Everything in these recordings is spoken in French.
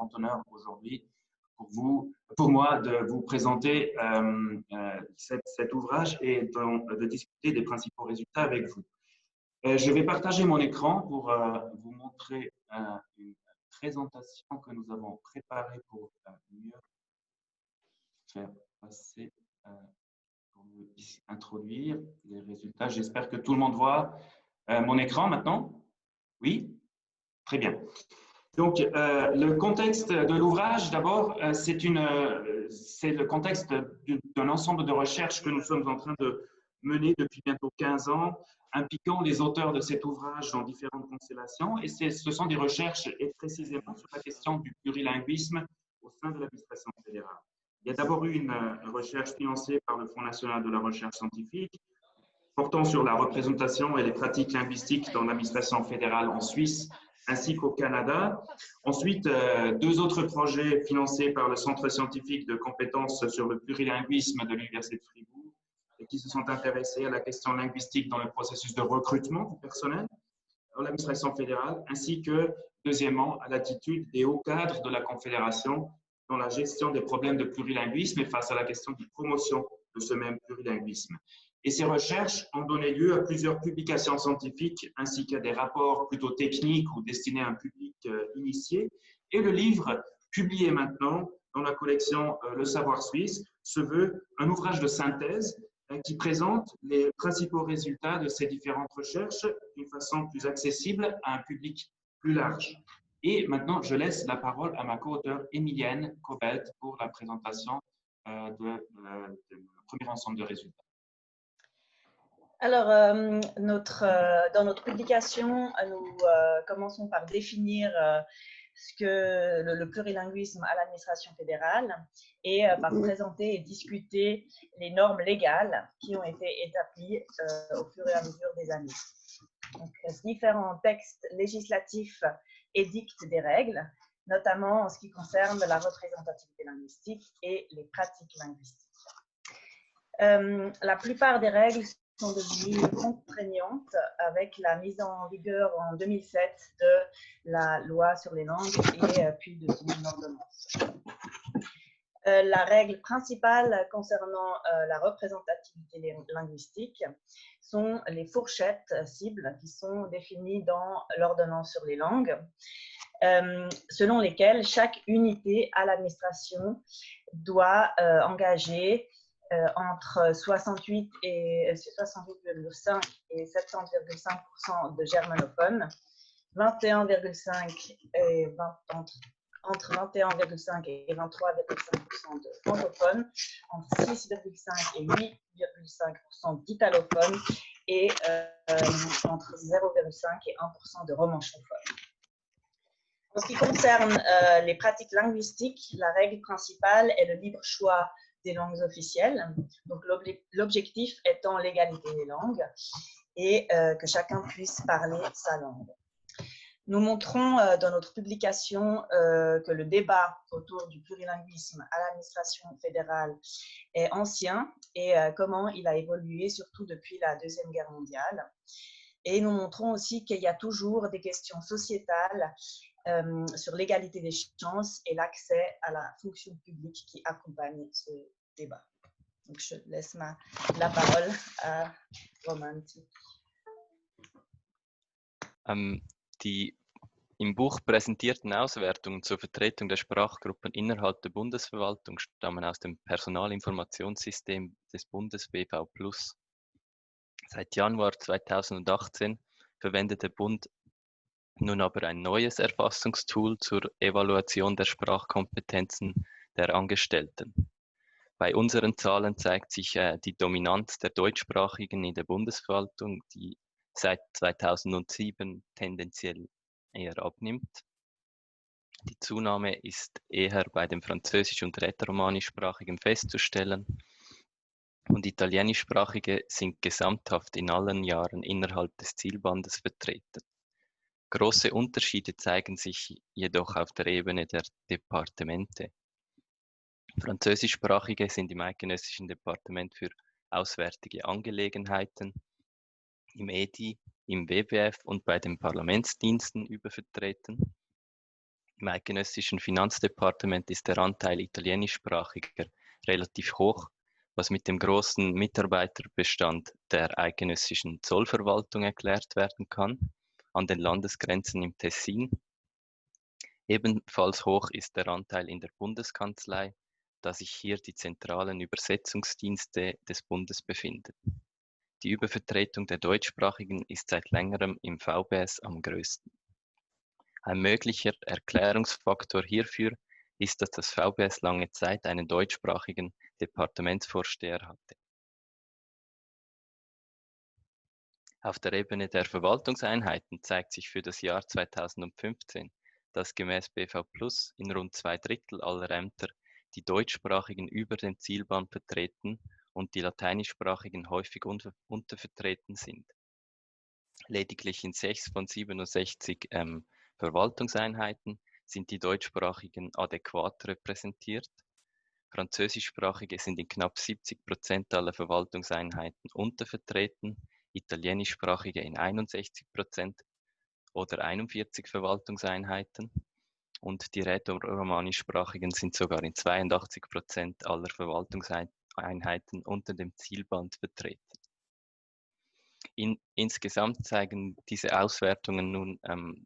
grand honneur aujourd'hui pour moi de vous présenter cet ouvrage et de discuter des principaux résultats avec vous. Je vais partager mon écran pour vous montrer une présentation que nous avons préparée pour mieux faire passer, pour mieux introduire les résultats. J'espère que tout le monde voit mon écran maintenant. Oui? Très bien. Donc, le contexte de l'ouvrage, d'abord, c'est le contexte d'un ensemble de recherches que nous sommes en train de mener depuis bientôt 15 ans, impliquant les auteurs de cet ouvrage dans différentes constellations. Et ce sont des recherches et précisément sur la question du plurilinguisme au sein de l'administration fédérale. Il y a d'abord eu une recherche financée par le Fonds national de la recherche scientifique, portant sur la représentation et les pratiques linguistiques dans l'administration fédérale en Suisse, ainsi qu'au Canada. Ensuite, deux autres projets financés par le Centre scientifique de compétences sur le plurilinguisme de l'Université de Fribourg et qui se sont intéressés à la question linguistique dans le processus de recrutement du personnel dans l'administration fédérale, ainsi que, deuxièmement, à l'attitude des hauts cadres de la Confédération dans la gestion des problèmes de plurilinguisme et face à la question de promotion de ce même plurilinguisme. Et ces recherches ont donné lieu à plusieurs publications scientifiques ainsi qu'à des rapports plutôt techniques ou destinés à un public initié. Et le livre, publié maintenant dans la collection Le Savoir Suisse, se veut un ouvrage de synthèse qui présente les principaux résultats de ces différentes recherches d'une façon plus accessible à un public plus large. Et maintenant, je laisse la parole à ma co-auteure Emilienne Cobelt pour la présentation du premier ensemble de résultats. Alors, dans notre publication, nous commençons par définir ce que le plurilinguisme à l'administration fédérale et par présenter et discuter les normes légales qui ont été établies au fur et à mesure des années. Donc, différents textes législatifs édictent des règles, notamment en ce qui concerne la représentativité linguistique et les pratiques linguistiques. La plupart des règles sont devenues contraignantes avec la mise en vigueur en 2007 de la loi sur les langues et puis de son ordonnance. La règle principale concernant la représentativité linguistique sont les fourchettes cibles qui sont définies dans l'ordonnance sur les langues, selon lesquelles chaque unité à l'administration doit engager entre 68,5 et 70,5% de germanophones, 21,5 et entre 21,5 et 23,5% de francophones, entre 6,5 et 8,5% d'italophones et entre 0,5 et 1% de romanchophones. En ce qui concerne les pratiques linguistiques, la règle principale est le libre choix des langues officielles, donc l'objectif étant l'égalité des langues et que chacun puisse parler sa langue. Nous montrons dans notre publication que le débat autour du plurilinguisme à l'administration fédérale est ancien et comment il a évolué, surtout depuis la Deuxième Guerre mondiale. Et nous montrons aussi qu'il y a toujours des questions sociétales sur l'égalité des chances et l'accès à la fonction publique qui accompagne ce débat. Donc, je laisse la parole à Roman. Die im Buch präsentierten Auswertungen zur Vertretung der Sprachgruppen innerhalb der Bundesverwaltung stammen aus dem Personalinformationssystem des Bundes BV+. Seit Januar 2018 verwendet der Bund nun aber ein neues Erfassungstool zur Evaluation der Sprachkompetenzen der Angestellten. Bei unseren Zahlen zeigt sich die Dominanz der Deutschsprachigen in der Bundesverwaltung, die seit 2007 tendenziell eher abnimmt. Die Zunahme ist eher bei den französisch- und rätoromanischsprachigen festzustellen und italienischsprachige sind gesamthaft in allen Jahren innerhalb des Zielbandes vertreten. Große Unterschiede zeigen sich jedoch auf der Ebene der Departemente. Französischsprachige sind im Eidgenössischen Departement für Auswärtige Angelegenheiten, im EDI, im WWF und bei den Parlamentsdiensten übervertreten. Im eidgenössischen Finanzdepartement ist der Anteil Italienischsprachiger relativ hoch, was mit dem großen Mitarbeiterbestand der eidgenössischen Zollverwaltung erklärt werden kann, an den Landesgrenzen im Tessin. Ebenfalls hoch ist der Anteil in der Bundeskanzlei, da sich hier die zentralen Übersetzungsdienste des Bundes befinden. Die Übervertretung der Deutschsprachigen ist seit längerem im VBS am größten. Ein möglicher Erklärungsfaktor hierfür ist, dass das VBS lange Zeit einen deutschsprachigen Departementsvorsteher hatte. Auf der Ebene der Verwaltungseinheiten zeigt sich für das Jahr 2015, dass gemäß BV Plus in rund 2/3 aller Ämter die Deutschsprachigen über den Zielband vertreten und die Lateinischsprachigen häufig untervertreten sind. Lediglich in 6 von 67 Verwaltungseinheiten sind die Deutschsprachigen adäquat repräsentiert. Französischsprachige sind in knapp 70% aller Verwaltungseinheiten untervertreten, Italienischsprachige in 61% oder 41 Verwaltungseinheiten und die Rätoromanischsprachigen sind sogar in 82% aller Verwaltungseinheiten unter dem Zielband vertreten. Insgesamt zeigen diese Auswertungen nun,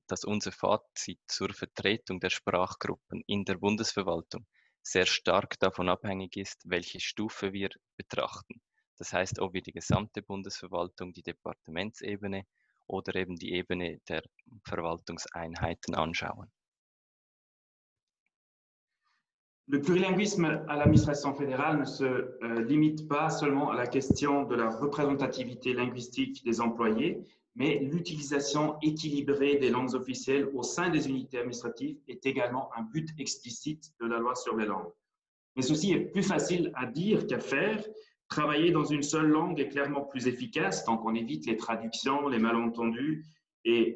dass unser Fazit zur Vertretung der Sprachgruppen in der Bundesverwaltung sehr stark davon abhängig ist, welche Stufe wir betrachten. Das heißt, ob wir die gesamte Bundesverwaltung, die Departementsebene oder eben die Ebene der Verwaltungseinheiten anschauen. Le plurilinguisme à l'administration fédérale ne se limite pas seulement à la question de la représentativité linguistique des employés, mais l'utilisation équilibrée des langues officielles au sein des unités administratives est également un but explicite de la loi sur les langues. Mais ceci est plus facile à dire qu'à faire. Travailler dans une seule langue est clairement plus efficace tant qu'on évite les traductions, les malentendus. Et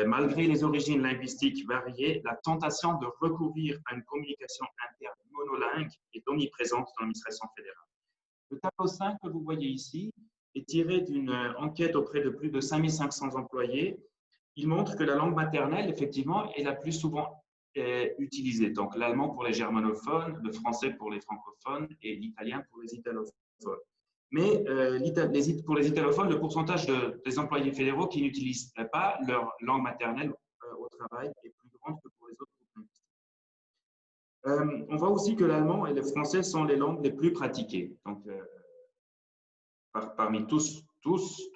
malgré les origines linguistiques variées, la tentation de recourir à une communication interne monolingue est omniprésente dans l'administration fédérale. Le tableau 5 que vous voyez ici est tiré d'une enquête auprès de plus de 5500 employés. Il montre que la langue maternelle, effectivement, est la plus souvent utilisée. Donc l'allemand pour les germanophones, le français pour les francophones et l'italien pour les italophones. Mais pour les italophones, le pourcentage des employés fédéraux qui n'utilisent pas leur langue maternelle au travail est plus grande que pour les autres groupes linguistiques. On voit aussi que l'allemand et le français sont les langues les plus pratiquées. Donc, parmi tous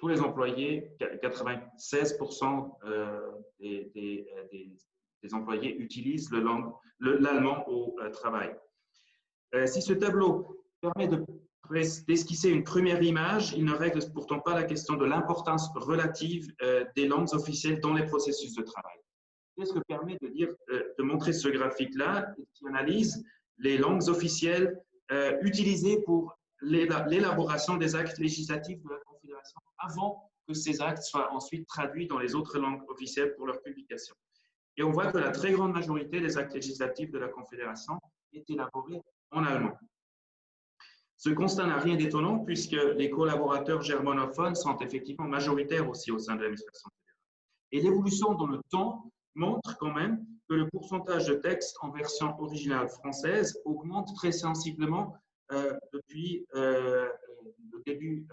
les employés, 96% des employés utilisent l'allemand au travail. Si ce tableau permet d'esquisser une première image, il ne règle pourtant pas la question de l'importance relative des langues officielles dans les processus de travail. Qu'est-ce que permet de montrer ce graphique-là qui analyse les langues officielles utilisées pour l'élaboration des actes législatifs de la Confédération avant que ces actes soient ensuite traduits dans les autres langues officielles pour leur publication. Et on voit que la très grande majorité des actes législatifs de la Confédération est élaborée en allemand. Ce constat n'a rien d'étonnant puisque les collaborateurs germanophones sont effectivement majoritaires aussi au sein de l'administration fédérale. Et l'évolution dans le temps montre quand même que le pourcentage de textes en version originale française augmente très sensiblement depuis le début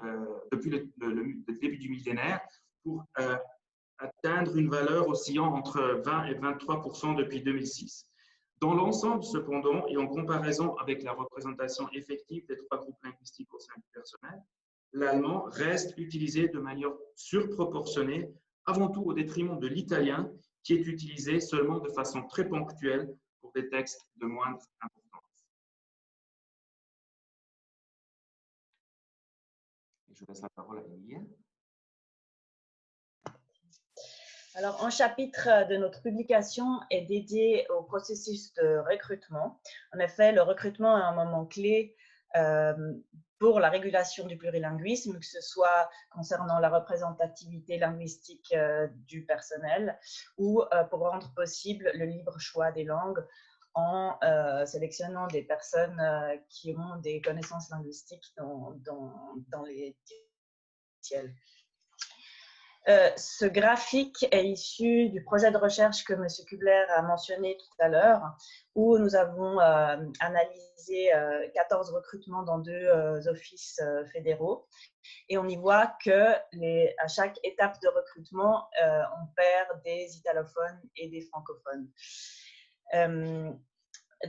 du millénaire pour atteindre une valeur oscillant entre 20 et 23% depuis 2006. Dans l'ensemble, cependant, et en comparaison avec la représentation effective des trois groupes linguistiques au sein du personnel, l'allemand reste utilisé de manière surproportionnée, avant tout au détriment de l'italien, qui est utilisé seulement de façon très ponctuelle pour des textes de moindre importance. Je laisse la parole à Emilia. Alors, un chapitre de notre publication est dédié au processus de recrutement. En effet, le recrutement est un moment clé pour la régulation du plurilinguisme, que ce soit concernant la représentativité linguistique du personnel ou pour rendre possible le libre choix des langues en sélectionnant des personnes qui ont des connaissances linguistiques dans les ciels. Ce graphique est issu du projet de recherche que M. Kubler a mentionné tout à l'heure, où nous avons analysé 14 recrutements dans 2 offices fédéraux. Et on y voit que à chaque étape de recrutement, on perd des italophones et des francophones.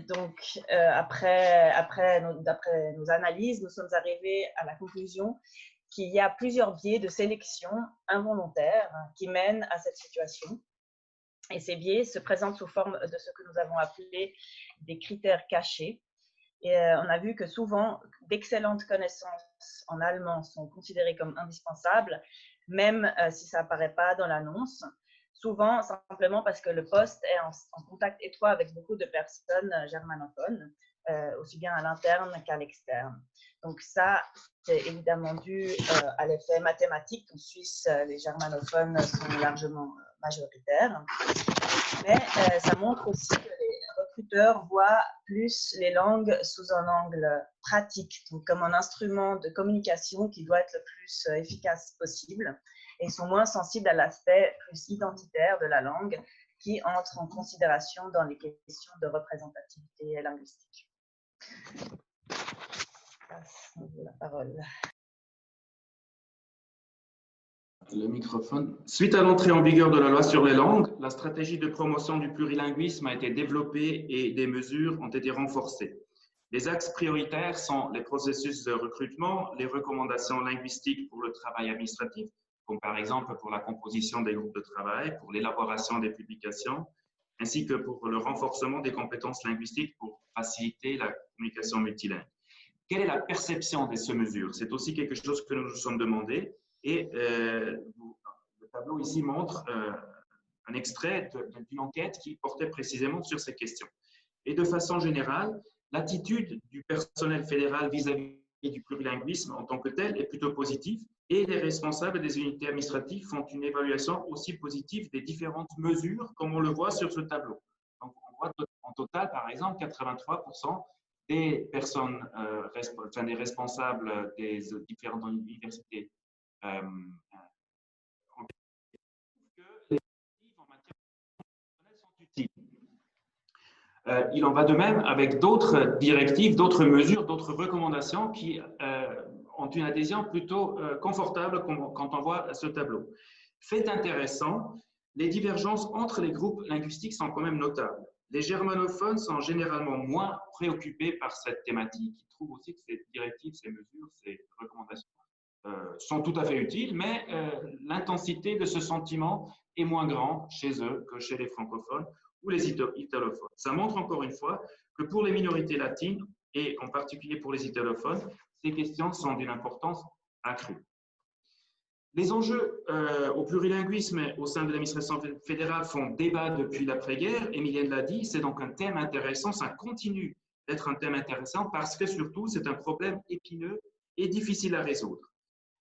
Donc, d'après nos analyses, nous sommes arrivés à la conclusion qu'il y a plusieurs biais de sélection involontaire qui mènent à cette situation. Et ces biais se présentent sous forme de ce que nous avons appelé des critères cachés. Et on a vu que souvent, d'excellentes connaissances en allemand sont considérées comme indispensables, même si ça n'apparaît pas dans l'annonce. Souvent, simplement parce que le poste est en contact étroit avec beaucoup de personnes germanophones, aussi bien à l'interne qu'à l'externe. Donc ça, c'est évidemment dû à l'effet mathématique. En Suisse, les germanophones sont largement majoritaires. Mais ça montre aussi que les recruteurs voient plus les langues sous un angle pratique, donc comme un instrument de communication qui doit être le plus efficace possible, et sont moins sensibles à l'aspect plus identitaire de la langue qui entre en considération dans les questions de représentativité linguistique. Je passe la parole. Le microphone. Suite à l'entrée en vigueur de la loi sur les langues, la stratégie de promotion du plurilinguisme a été développée et des mesures ont été renforcées. Les axes prioritaires sont les processus de recrutement, les recommandations linguistiques pour le travail administratif, comme par exemple pour la composition des groupes de travail, pour l'élaboration des publications, ainsi que pour le renforcement des compétences linguistiques pour faciliter la communication multilingue. Quelle est la perception de ces mesures? C'est aussi quelque chose que nous nous sommes demandé. Et le tableau ici montre un extrait d'une enquête qui portait précisément sur ces questions. Et de façon générale, l'attitude du personnel fédéral vis-à-vis du plurilinguisme en tant que tel est plutôt positive et les responsables des unités administratives font une évaluation aussi positive des différentes mesures, comme on le voit sur ce tableau. Donc, on voit en total, par exemple, 83% des personnes, des responsables des différentes universités que les directives en matière de sont utiles. Il en va de même avec d'autres directives, d'autres mesures, d'autres recommandations qui ont une adhésion plutôt confortable quand on voit ce tableau. Fait intéressant, les divergences entre les groupes linguistiques sont quand même notables. Les germanophones sont généralement moins préoccupés par cette thématique. Ils trouvent aussi que ces directives, ces mesures, ces recommandations sont tout à fait utiles, mais l'intensité de ce sentiment est moins grande chez eux que chez les francophones ou les italophones. Ça montre encore une fois que pour les minorités latines, et en particulier pour les italophones, ces questions sont d'une importance accrue. Les enjeux au plurilinguisme au sein de l'administration fédérale font débat depuis l'après-guerre. Emilienne l'a dit, c'est donc un thème intéressant, ça continue d'être un thème intéressant parce que surtout, c'est un problème épineux et difficile à résoudre.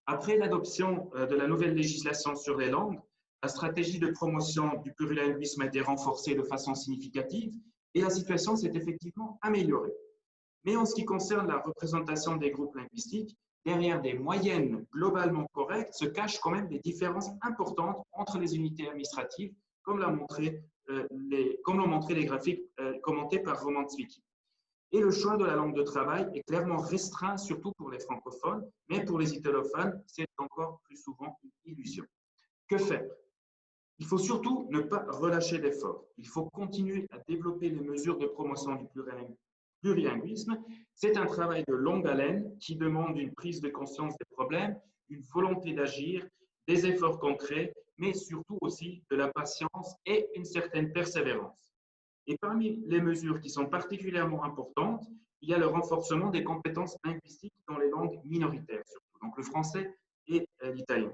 Après l'adoption de la nouvelle législation sur les langues, la stratégie de promotion du plurilinguisme a été renforcée de façon significative et la situation s'est effectivement améliorée. Mais en ce qui concerne la représentation des groupes linguistiques, derrière des moyennes globalement correctes se cachent quand même des différences importantes entre les unités administratives, comme l'ont montré les graphiques commentés par Roman Zwicky. Et le choix de la langue de travail est clairement restreint, surtout pour les francophones, mais pour les italophones, c'est encore plus souvent une illusion. Que faire? Il faut surtout ne pas relâcher l'effort. Il faut continuer à développer les mesures de promotion du plurilinguisme. C'est un travail de longue haleine qui demande une prise de conscience des problèmes, une volonté d'agir, des efforts concrets, mais surtout aussi de la patience et une certaine persévérance. Et parmi les mesures qui sont particulièrement importantes, il y a le renforcement des compétences linguistiques dans les langues minoritaires, surtout, donc le français et l'italien.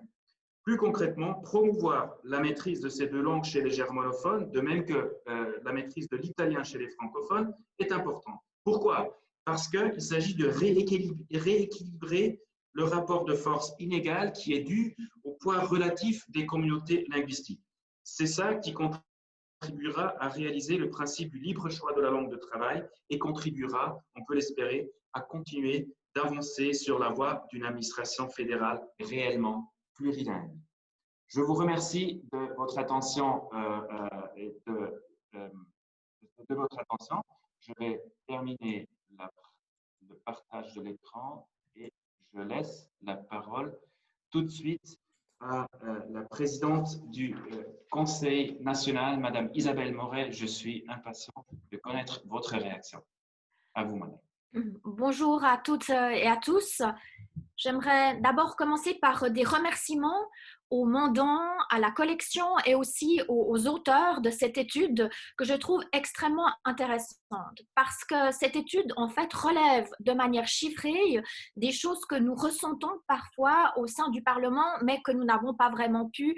Plus concrètement, promouvoir la maîtrise de ces deux langues chez les germanophones, de même que la maîtrise de l'italien chez les francophones, est importante. Pourquoi? Parce qu'il s'agit de rééquilibrer le rapport de force inégal qui est dû au poids relatif des communautés linguistiques. C'est ça qui contribuera à réaliser le principe du libre choix de la langue de travail et contribuera, on peut l'espérer, à continuer d'avancer sur la voie d'une administration fédérale réellement plurilingue. Je vous remercie de votre attention et de votre attention. Je vais terminer le partage de l'écran et je laisse la parole tout de suite à la présidente du Conseil national, Madame Isabelle Moret. Je suis impatient de connaître votre réaction. À vous, Madame. Bonjour à toutes et à tous. J'aimerais d'abord commencer par des remerciements aux mandants, à la collection et aussi aux auteurs de cette étude que je trouve extrêmement intéressante parce que cette étude en fait relève de manière chiffrée des choses que nous ressentons parfois au sein du Parlement mais que nous n'avons pas vraiment pu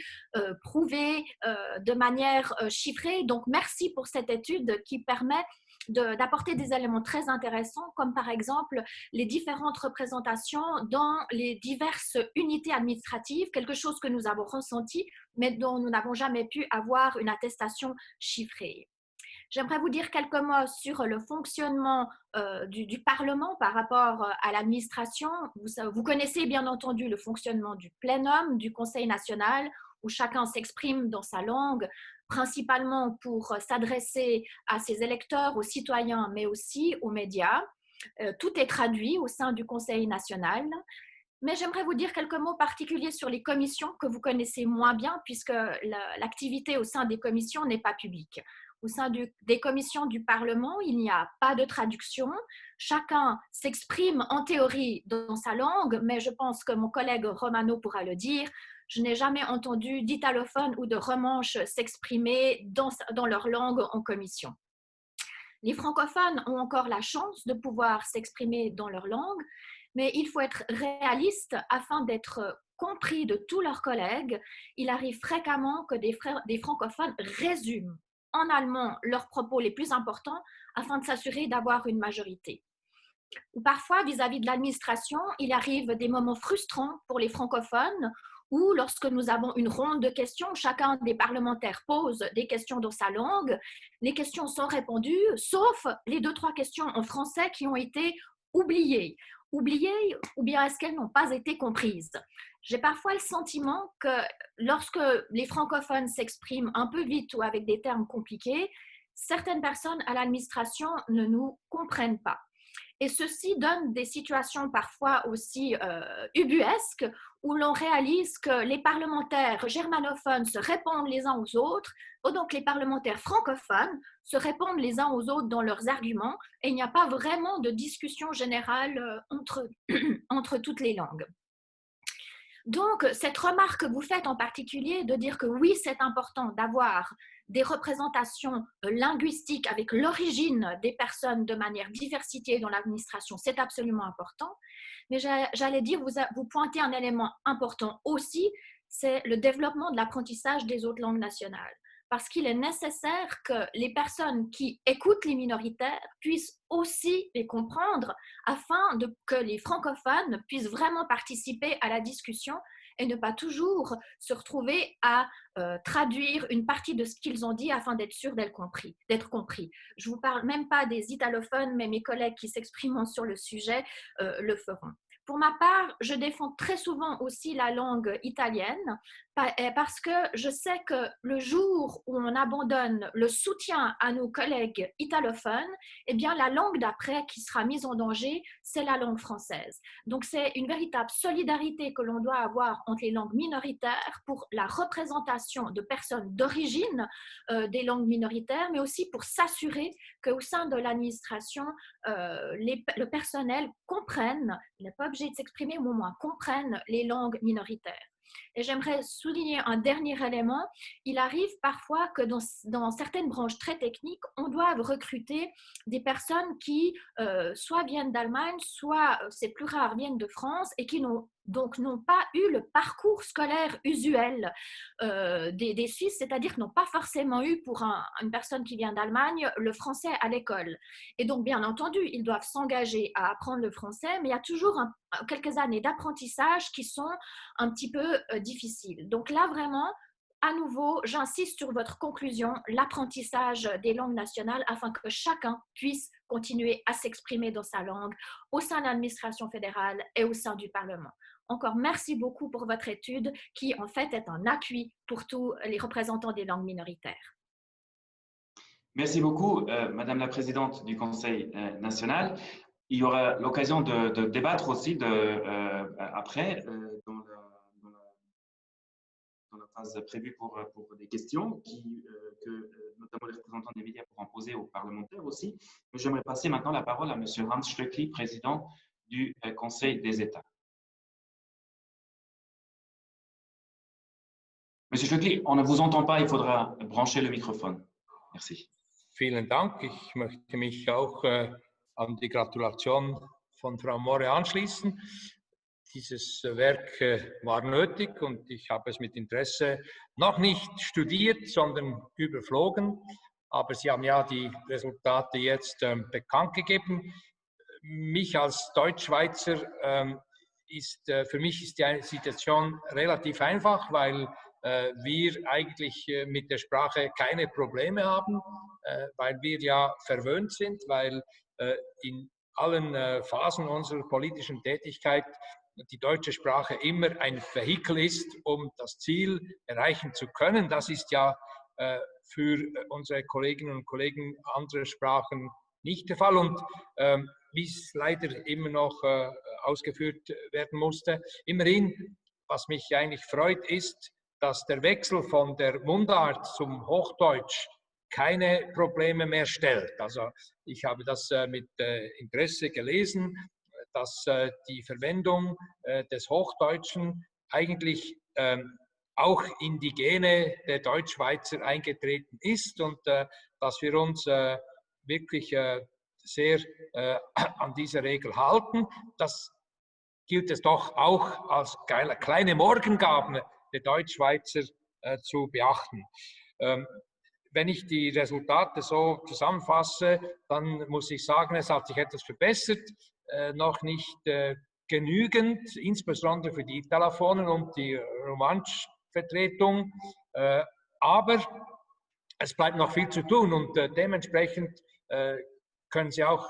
prouver de manière chiffrée. Donc merci pour cette étude qui permet d'apporter des éléments très intéressants, comme par exemple les différentes représentations dans les diverses unités administratives, quelque chose que nous avons ressenti, mais dont nous n'avons jamais pu avoir une attestation chiffrée. J'aimerais vous dire quelques mots sur le fonctionnement du Parlement par rapport à l'administration. Vous connaissez bien entendu le fonctionnement du plénum, du Conseil national, où chacun s'exprime dans sa langue, principalement pour s'adresser à ses électeurs, aux citoyens, mais aussi aux médias. Tout est traduit au sein du Conseil national. Mais j'aimerais vous dire quelques mots particuliers sur les commissions que vous connaissez moins bien, puisque l'activité au sein des commissions n'est pas publique. Au sein des commissions du Parlement, il n'y a pas de traduction. Chacun s'exprime en théorie dans sa langue, mais je pense que mon collègue Romano pourra le dire. Je n'ai jamais entendu d'italophones ou de romanches s'exprimer dans leur langue en commission. Les francophones ont encore la chance de pouvoir s'exprimer dans leur langue, mais il faut être réaliste afin d'être compris de tous leurs collègues. Il arrive fréquemment que des francophones résument en allemand leurs propos les plus importants afin de s'assurer d'avoir une majorité. Ou parfois, vis-à-vis de l'administration, il arrive des moments frustrants pour les francophones où, lorsque nous avons une ronde de questions, chacun des parlementaires pose des questions dans sa langue, les questions sont répondues, sauf les 2-3 questions en français qui ont été oubliées ou bien est-ce qu'elles n'ont pas été comprises. J'ai parfois le sentiment que lorsque les francophones s'expriment un peu vite ou avec des termes compliqués, certaines personnes à l'administration ne nous comprennent pas. Et ceci donne des situations parfois aussi ubuesques où l'on réalise que les parlementaires germanophones se répondent les uns aux autres, ou donc les parlementaires francophones se répondent les uns aux autres dans leurs arguments, et il n'y a pas vraiment de discussion générale entre toutes les langues. Donc, cette remarque que vous faites en particulier de dire que oui, c'est important d'avoir des représentations linguistiques avec l'origine des personnes de manière diversifiée dans l'administration, c'est absolument important. Mais j'allais dire, vous pointez un élément important aussi, c'est le développement de l'apprentissage des autres langues nationales. Parce qu'il est nécessaire que les personnes qui écoutent les minoritaires puissent aussi les comprendre afin que les francophones puissent vraiment participer à la discussion et ne pas toujours se retrouver à traduire une partie de ce qu'ils ont dit afin d'être sûr d'être compris. Je ne vous parle même pas des italophones, mais mes collègues qui s'expriment sur le sujet le feront. Pour ma part, je défends très souvent aussi la langue italienne parce que je sais que le jour où on abandonne le soutien à nos collègues italophones, eh bien la langue d'après qui sera mise en danger, c'est la langue française. Donc c'est une véritable solidarité que l'on doit avoir entre les langues minoritaires pour la représentation de personnes d'origine des langues minoritaires, mais aussi pour s'assurer qu'au sein de l'administration, le personnel comprenne, il n'est pas obligé de s'exprimer, mais au moins comprenne les langues minoritaires. Et j'aimerais souligner un dernier élément. Il arrive parfois que dans certaines branches très techniques, on doit recruter des personnes qui soit viennent d'Allemagne, soit, c'est plus rare, viennent de France et qui n'ont pas eu le parcours scolaire usuel des Suisses, c'est-à-dire n'ont pas forcément eu pour une personne qui vient d'Allemagne le français à l'école. Et donc, bien entendu, ils doivent s'engager à apprendre le français, mais il y a toujours quelques années d'apprentissage qui sont un petit peu difficiles. Donc là, vraiment, à nouveau, j'insiste sur votre conclusion, l'apprentissage des langues nationales afin que chacun puisse continuer à s'exprimer dans sa langue au sein de l'administration fédérale et au sein du Parlement. Encore merci beaucoup pour votre étude qui en fait est un appui pour tous les représentants des langues minoritaires. Merci beaucoup, Madame la Présidente du Conseil national. Il y aura l'occasion de débattre aussi après dans la phase prévue pour des questions que notamment les représentants des médias pourront poser aux parlementaires aussi. J'aimerais passer maintenant la parole à Monsieur Hans Stöckli, président du Conseil des États. Monsieur Stöckli, on ne vous entend pas, il faudra brancher le microphone. Merci. Vielen Dank. Ich möchte mich auch an die Gratulation von Frau Moore anschließen. Dieses Werk war nötig und ich habe es mit Interesse noch nicht studiert, sondern überflogen. Aber Sie haben ja die Resultate jetzt bekannt gegeben. Mich als Deutschschweizer für mich ist die Situation relativ einfach, weil wir eigentlich mit der Sprache keine Probleme haben, weil wir ja verwöhnt sind, weil in allen Phasen unserer politischen Tätigkeit die deutsche Sprache immer ein Vehikel ist, um das Ziel erreichen zu können. Das ist ja für unsere Kolleginnen und Kollegen anderer Sprachen nicht der Fall. Und wie es leider immer noch ausgeführt werden musste, immerhin, was mich eigentlich freut, ist, dass der Wechsel von der Mundart zum Hochdeutsch keine Probleme mehr stellt. Also ich habe das mit Interesse gelesen, dass die Verwendung des Hochdeutschen eigentlich auch in die Gene der Deutschschweizer eingetreten ist und dass wir uns wirklich sehr an diese Regel halten. Das gilt es doch auch als kleine Morgengabe der Deutschschweizer zu beachten. Wenn ich die Resultate so zusammenfasse, dann muss ich sagen, es hat sich etwas verbessert, noch nicht genügend, insbesondere für die Italofonen und die Romanschvertretung, aber es bleibt noch viel zu tun und dementsprechend können Sie auch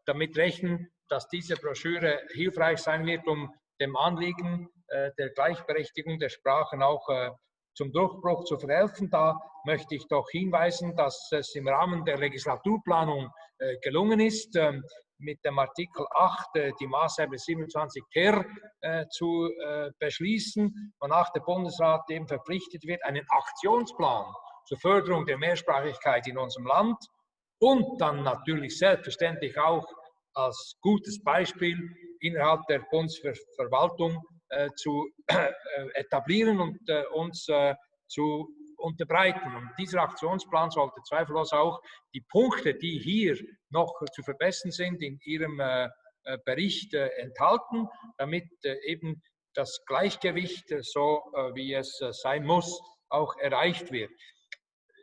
damit rechnen, dass diese Broschüre hilfreich sein wird, um dem Anliegen der Gleichberechtigung der Sprachen auch zum Durchbruch zu verhelfen. Da möchte ich doch hinweisen, dass es im Rahmen der Legislaturplanung gelungen ist, mit dem Artikel 8 die Maßnahme 27 Ter zu beschließen, wonach der Bundesrat eben verpflichtet wird, einen Aktionsplan zur Förderung der Mehrsprachigkeit in unserem Land und dann natürlich selbstverständlich auch als gutes Beispiel innerhalb der Bundesverwaltung zu etablieren und uns zu unterbreiten. Und dieser Aktionsplan sollte zweifellos auch die Punkte, die hier noch zu verbessern sind, in Ihrem Bericht enthalten, damit eben das Gleichgewicht, so wie es sein muss, auch erreicht wird.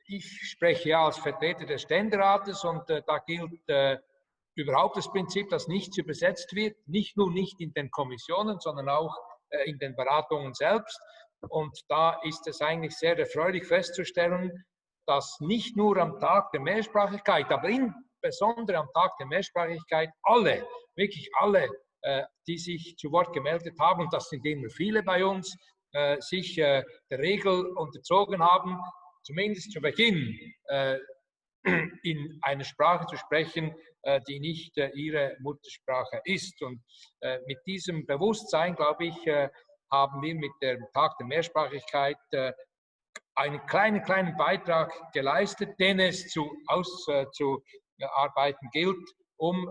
Ich spreche ja als Vertreter des Ständerates und da gilt überhaupt das Prinzip, dass nichts übersetzt wird, nicht nur nicht in den Kommissionen, sondern auch in den Beratungen selbst. Und da ist es eigentlich sehr erfreulich festzustellen, dass nicht nur am Tag der Mehrsprachigkeit, aber insbesondere am Tag der Mehrsprachigkeit alle, wirklich alle, die sich zu Wort gemeldet haben, und das sind immer viele bei uns, sich der Regel unterzogen haben, zumindest zu Beginn in einer Sprache zu sprechen, die nicht ihre Muttersprache ist. Und mit diesem Bewusstsein, glaube ich, haben wir mit dem Tag der Mehrsprachigkeit einen kleinen Beitrag geleistet, den es auszuarbeiten gilt, um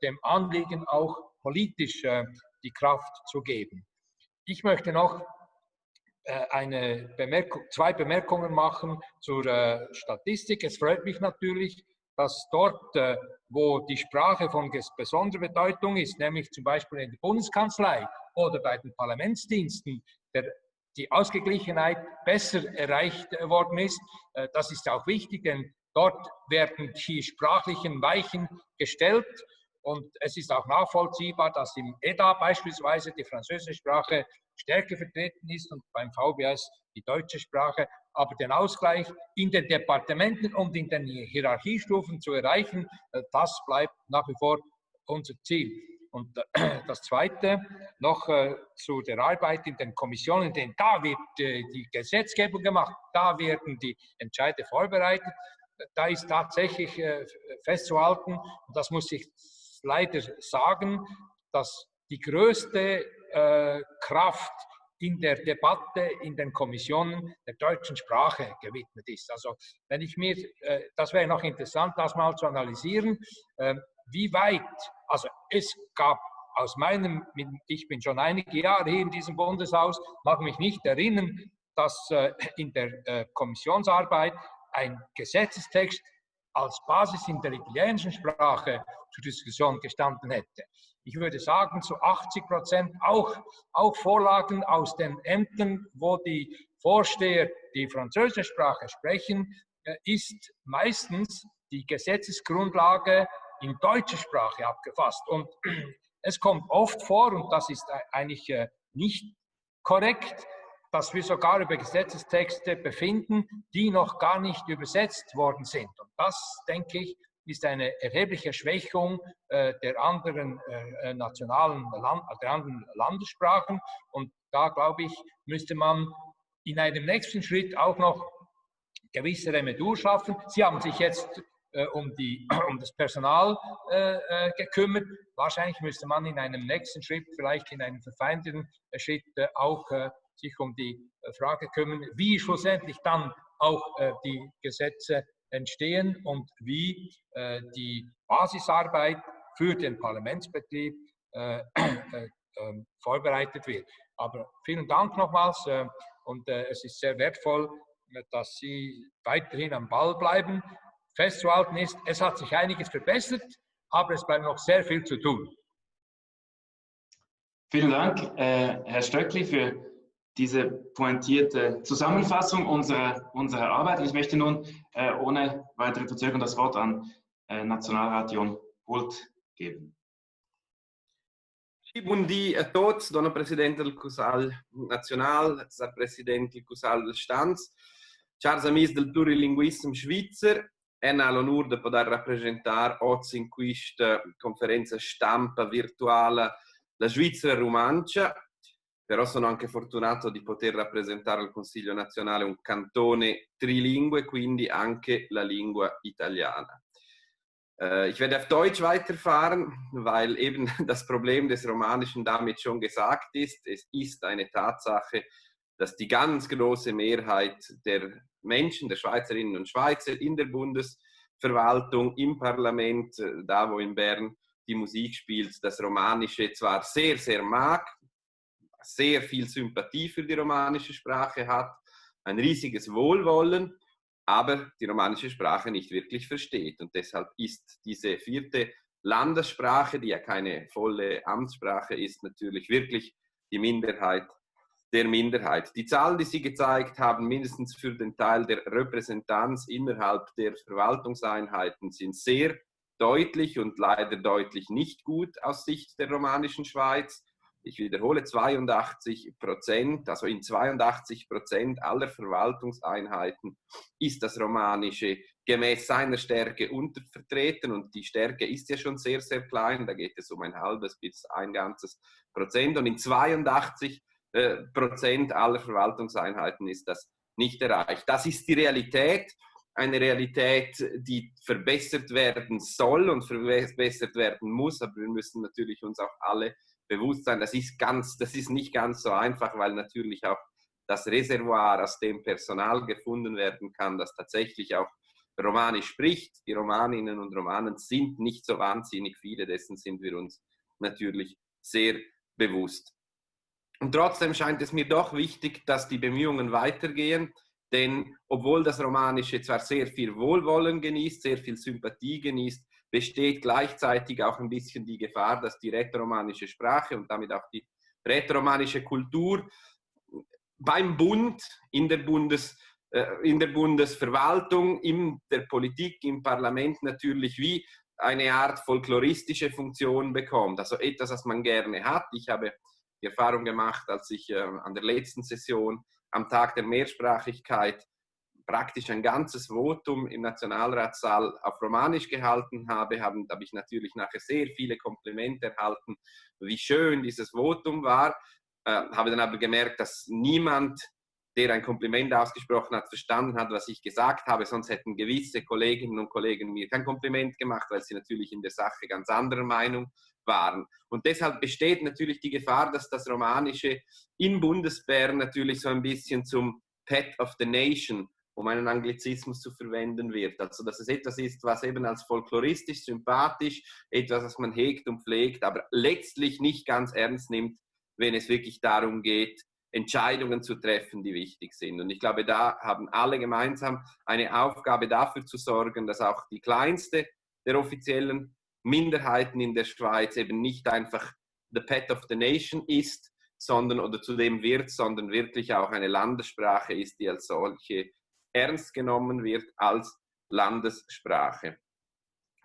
dem Anliegen auch politisch die Kraft zu geben. Ich möchte noch zwei Bemerkungen machen zur Statistik. Es freut mich natürlich, dass dort, wo die Sprache von besonderer Bedeutung ist, nämlich zum Beispiel in der Bundeskanzlei oder bei den Parlamentsdiensten, die Ausgeglichenheit besser erreicht worden ist. Das ist auch wichtig, denn dort werden die sprachlichen Weichen gestellt und es ist auch nachvollziehbar, dass im EDA beispielsweise die französische Sprache stärker vertreten ist und beim VBS die deutsche Sprache, aber den Ausgleich in den Departementen und in den Hierarchiestufen zu erreichen, das bleibt nach wie vor unser Ziel. Und das Zweite noch zu der Arbeit in den Kommissionen, denn da wird die Gesetzgebung gemacht, da werden die Entscheide vorbereitet. Da ist tatsächlich festzuhalten, und das muss ich leider sagen, dass die größte Kraft in der Debatte in den Kommissionen der deutschen Sprache gewidmet ist. Also wenn ich mir, das wäre noch interessant, das mal zu analysieren, wie weit, also es gab aus meinem, ich bin schon einige Jahre hier in diesem Bundeshaus, mag mich nicht erinnern, dass in der Kommissionsarbeit ein Gesetzestext als Basis in der italienischen Sprache zur Diskussion gestanden hätte. Ich würde sagen, zu 80% auch Vorlagen aus den Ämtern, wo die Vorsteher die französische Sprache sprechen, ist meistens die Gesetzesgrundlage in deutscher Sprache abgefasst. Und es kommt oft vor, und das ist eigentlich nicht korrekt, dass wir sogar über Gesetzestexte befinden, die noch gar nicht übersetzt worden sind. Und das, denke ich, ist eine erhebliche Schwächung der anderen der anderen Landessprachen. Und da, glaube ich, müsste man in einem nächsten Schritt auch noch gewisse Remedur schaffen. Sie haben sich jetzt um das Personal gekümmert. Wahrscheinlich müsste man in einem nächsten Schritt, vielleicht in einem verfeinerten Schritt, auch sich um die Frage kümmern, wie schlussendlich dann auch die Gesetze entstehen und wie die Basisarbeit für den Parlamentsbetrieb vorbereitet wird. Aber vielen Dank nochmals und es ist sehr wertvoll, dass Sie weiterhin am Ball bleiben. Festzuhalten ist, es hat sich einiges verbessert, aber es bleibt noch sehr viel zu tun. Vielen Dank, Herr Stöckli, für diese pointierte Zusammenfassung unserer Arbeit. Und ich möchte nun ohne weitere Verzögerung das Wort an Nationalrat John Hult geben. Bon dia a tots, Dona Presidente del Cusal Nacional, Sar Presidente del Cusal del Stanz, chers amis del plurilinguisme svizzer, è l'onore di poter rappresentare oggi in questa conferenza stampa virtuale la Svizzera Romancia. Però sono anche fortunato di poter rappresentare al Consiglio nazionale un cantone trilingue, quindi anche la lingua italiana. Ich werde auf Deutsch weiterfahren, weil eben das Problem des Romanischen damit schon gesagt ist. Es ist eine Tatsache, dass die ganz große Mehrheit der Menschen, der Schweizerinnen und Schweizer in der Bundesverwaltung, im Parlament, da wo in Bern die Musik spielt, das Romanische zwar sehr, sehr mag, sehr viel Sympathie für die romanische Sprache hat, ein riesiges Wohlwollen, aber die romanische Sprache nicht wirklich versteht. Und deshalb ist diese 4. Landessprache, die ja keine volle Amtssprache ist, natürlich wirklich die Minderheit der Minderheit. Die Zahlen, die Sie gezeigt haben, mindestens für den Teil der Repräsentanz innerhalb der Verwaltungseinheiten, sind sehr deutlich und leider deutlich nicht gut aus Sicht der romanischen Schweiz. Ich wiederhole, 82%, also in 82% aller Verwaltungseinheiten ist das Romanische gemäß seiner Stärke untervertreten und die Stärke ist ja schon sehr, sehr klein, da geht es um ein halbes bis ein ganzes Prozent und in 82% aller Verwaltungseinheiten ist das nicht erreicht. Das ist die Realität, eine Realität, die verbessert werden soll und verbessert werden muss, aber wir müssen natürlich uns auch alle bewusst sein, das ist nicht ganz so einfach, weil natürlich auch das Reservoir, aus dem Personal gefunden werden kann, das tatsächlich auch Romanisch spricht. Die Romaninnen und Romanen sind nicht so wahnsinnig viele, dessen sind wir uns natürlich sehr bewusst. Und trotzdem scheint es mir doch wichtig, dass die Bemühungen weitergehen, denn obwohl das Romanische zwar sehr viel Wohlwollen genießt, sehr viel Sympathie genießt, besteht gleichzeitig auch ein bisschen die Gefahr, dass die rätoromanische Sprache und damit auch die rätoromanische Kultur beim Bund, in der Bundesverwaltung, in der Politik, im Parlament natürlich wie eine Art folkloristische Funktion bekommt. Also etwas, was man gerne hat. Ich habe die Erfahrung gemacht, als ich an der letzten Session am Tag der Mehrsprachigkeit praktisch ein ganzes Votum im Nationalratssaal auf Romanisch gehalten habe, habe ich natürlich nachher sehr viele Komplimente erhalten, wie schön dieses Votum war. Habe dann aber gemerkt, dass niemand, der ein Kompliment ausgesprochen hat, verstanden hat, was ich gesagt habe. Sonst hätten gewisse Kolleginnen und Kollegen mir kein Kompliment gemacht, weil sie natürlich in der Sache ganz anderer Meinung waren. Und deshalb besteht natürlich die Gefahr, dass das Romanische in Bundesbern natürlich so ein bisschen zum Pet of the Nation, um einen Anglizismus zu verwenden wird. Also dass es etwas ist, was eben als folkloristisch, sympathisch, etwas, was man hegt und pflegt, aber letztlich nicht ganz ernst nimmt, wenn es wirklich darum geht, Entscheidungen zu treffen, die wichtig sind. Und ich glaube, da haben alle gemeinsam eine Aufgabe dafür zu sorgen, dass auch die kleinste der offiziellen Minderheiten in der Schweiz eben nicht einfach the pet of the nation ist, sondern oder zu dem wird, sondern wirklich auch eine Landessprache ist, die als solche ernst genommen wird als Landessprache.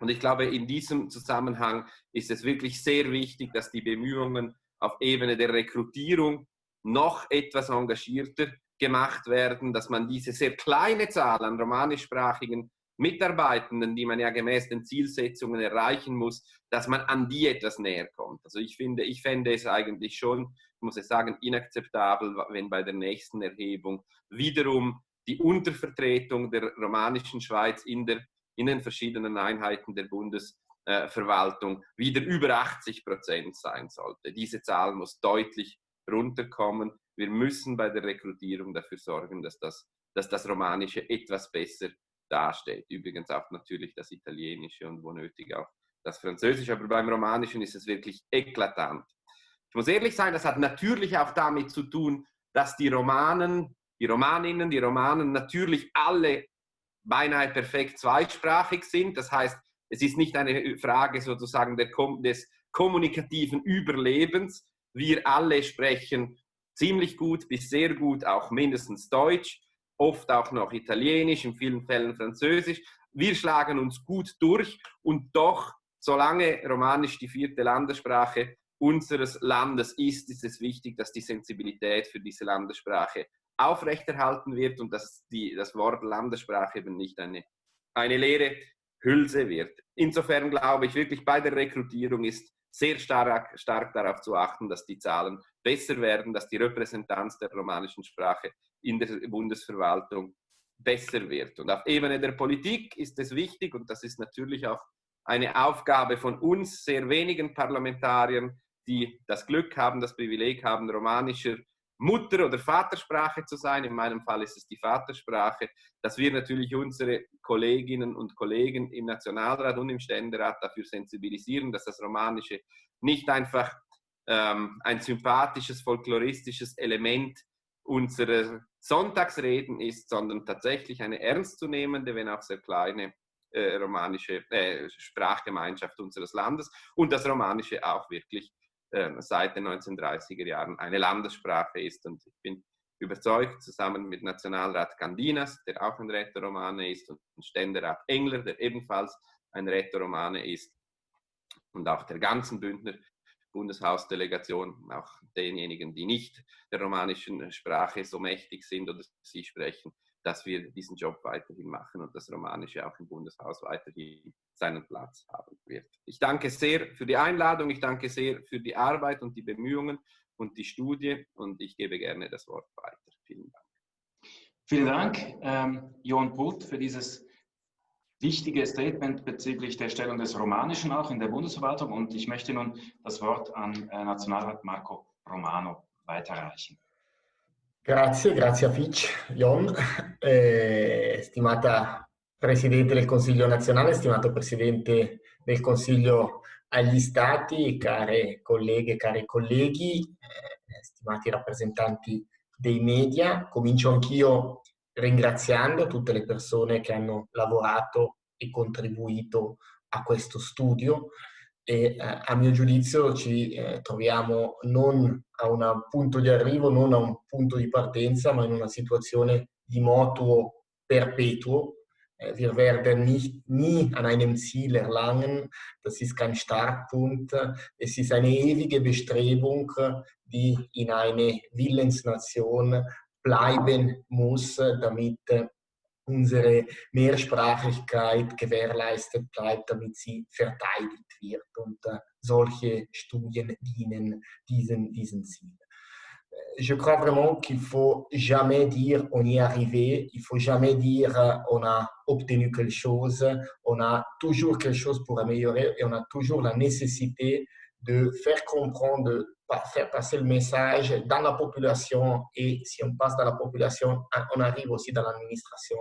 Und ich glaube, in diesem Zusammenhang ist es wirklich sehr wichtig, dass die Bemühungen auf Ebene der Rekrutierung noch etwas engagierter gemacht werden, dass man diese sehr kleine Zahl an romanischsprachigen Mitarbeitenden, die man ja gemäß den Zielsetzungen erreichen muss, dass man an die etwas näher kommt. Also ich fände es eigentlich schon, muss ich sagen, inakzeptabel, wenn bei der nächsten Erhebung wiederum die Untervertretung der romanischen Schweiz in den verschiedenen Einheiten der Bundesverwaltung wieder über 80% sein sollte. Diese Zahl muss deutlich runterkommen. Wir müssen bei der Rekrutierung dafür sorgen, dass das Romanische etwas besser dasteht. Übrigens auch natürlich das Italienische und wo nötig auch das Französische. Aber beim Romanischen ist es wirklich eklatant. Ich muss ehrlich sein, das hat natürlich auch damit zu tun, dass die Romaninnen natürlich alle beinahe perfekt zweisprachig sind. Das heißt, es ist nicht eine Frage sozusagen des kommunikativen Überlebens. Wir alle sprechen ziemlich gut bis sehr gut auch mindestens Deutsch, oft auch noch Italienisch, in vielen Fällen Französisch. Wir schlagen uns gut durch und doch, solange Romanisch die 4. Landessprache unseres Landes ist, ist es wichtig, dass die Sensibilität für diese Landessprache aufrechterhalten wird und dass das Wort Landessprache eben nicht eine leere Hülse wird. Insofern glaube ich wirklich, bei der Rekrutierung ist sehr stark darauf zu achten, dass die Zahlen besser werden, dass die Repräsentanz der romanischen Sprache in der Bundesverwaltung besser wird. Und auf Ebene der Politik ist es wichtig, und das ist natürlich auch eine Aufgabe von uns, sehr wenigen Parlamentariern, die das Glück haben, das Privileg haben, romanischer Mutter- oder Vatersprache zu sein. In meinem Fall ist es die Vatersprache, dass wir natürlich unsere Kolleginnen und Kollegen im Nationalrat und im Ständerat dafür sensibilisieren, dass das Romanische nicht einfach ein sympathisches, folkloristisches Element unserer Sonntagsreden ist, sondern tatsächlich eine ernstzunehmende, wenn auch sehr kleine romanische Sprachgemeinschaft unseres Landes und das Romanische auch wirklich seit den 1930er Jahren eine Landessprache ist. Und ich bin überzeugt, zusammen mit Nationalrat Candinas, der auch ein Rätoromane ist, und Ständerat Engler, der ebenfalls ein Rätoromane ist, und auch der ganzen Bündner Bundeshausdelegation, auch denjenigen, die nicht der romanischen Sprache so mächtig sind oder sie sprechen, dass wir diesen Job weiterhin machen und das Romanische auch im Bundeshaus weiterhin seinen Platz haben wird. Ich danke sehr für die Einladung, ich danke sehr für die Arbeit und die Bemühungen und die Studie und ich gebe gerne das Wort weiter. Vielen Dank. Vielen Dank, Johann Brut, für dieses wichtige Statement bezüglich der Stellung des Romanischen auch in der Bundesverwaltung. Und ich möchte nun das Wort an Nationalrat Marco Romano weiterreichen. Grazie a Fitch, Jon, stimata Presidente del Consiglio nazionale, stimato Presidente del Consiglio agli Stati, care colleghe, cari colleghi, stimati rappresentanti dei media. Comincio anch'io ringraziando tutte le persone che hanno lavorato e contribuito a questo studio. E a mio giudizio ci troviamo non a un punto di arrivo, non a un punto di partenza, ma in una situazione di motuo perpetuo. Wir werden nie an einem Ziel erlangen, das ist kein Startpunkt, es ist eine ewige Bestrebung, die in eine Willensnation bleiben muss, damit unsere Mehrsprachigkeit gewährleistet bleibt, damit sie verteidigt wird. Und solche Studien dienen diesen Ziel. Je crois vraiment qu'il ne faut jamais dire on y est arrivé, il ne faut jamais dire on a obtenu quelque chose, on a toujours quelque chose pour améliorer et on a toujours la nécessité de faire comprendre, de faire passer le message dans la population, et si on passe dans la population, on arrive aussi dans l'administration,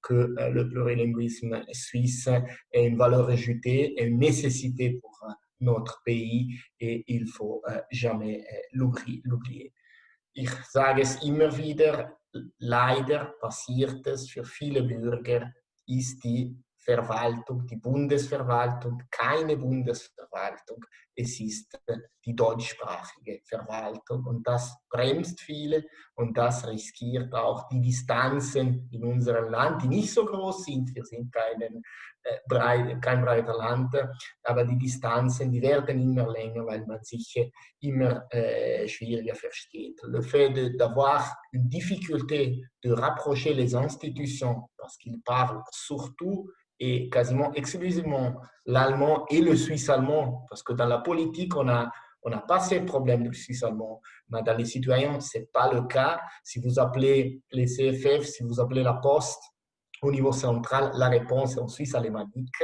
que le plurilinguisme suisse est une valeur ajoutée et une nécessité pour notre pays et il ne faut jamais l'oublier. Ich sage es immer wieder, leider passiert es für viele Bürger, ist die Verwaltung, die Bundesverwaltung, keine Bundesverwaltung, es ist die deutschsprachige Verwaltung und das bremst viele und das riskiert auch die Distanzen in unserem Land, die nicht so groß sind, wir sind kein breiter Land, aber die Distanzen, die werden immer länger, weil man sich immer schwieriger versteht. Le fait d'avoir une difficulté de rapprocher les institutions, parce qu'ils parlent surtout et quasiment exclusivement l'allemand et le suisse-allemand, parce que dans la politique, on n'a pas ces problèmes du suisse-allemand, mais dans les citoyens, ce n'est pas le cas. Si vous appelez les CFF, si vous appelez la Poste, au niveau central, la réponse est en suisse alémanique.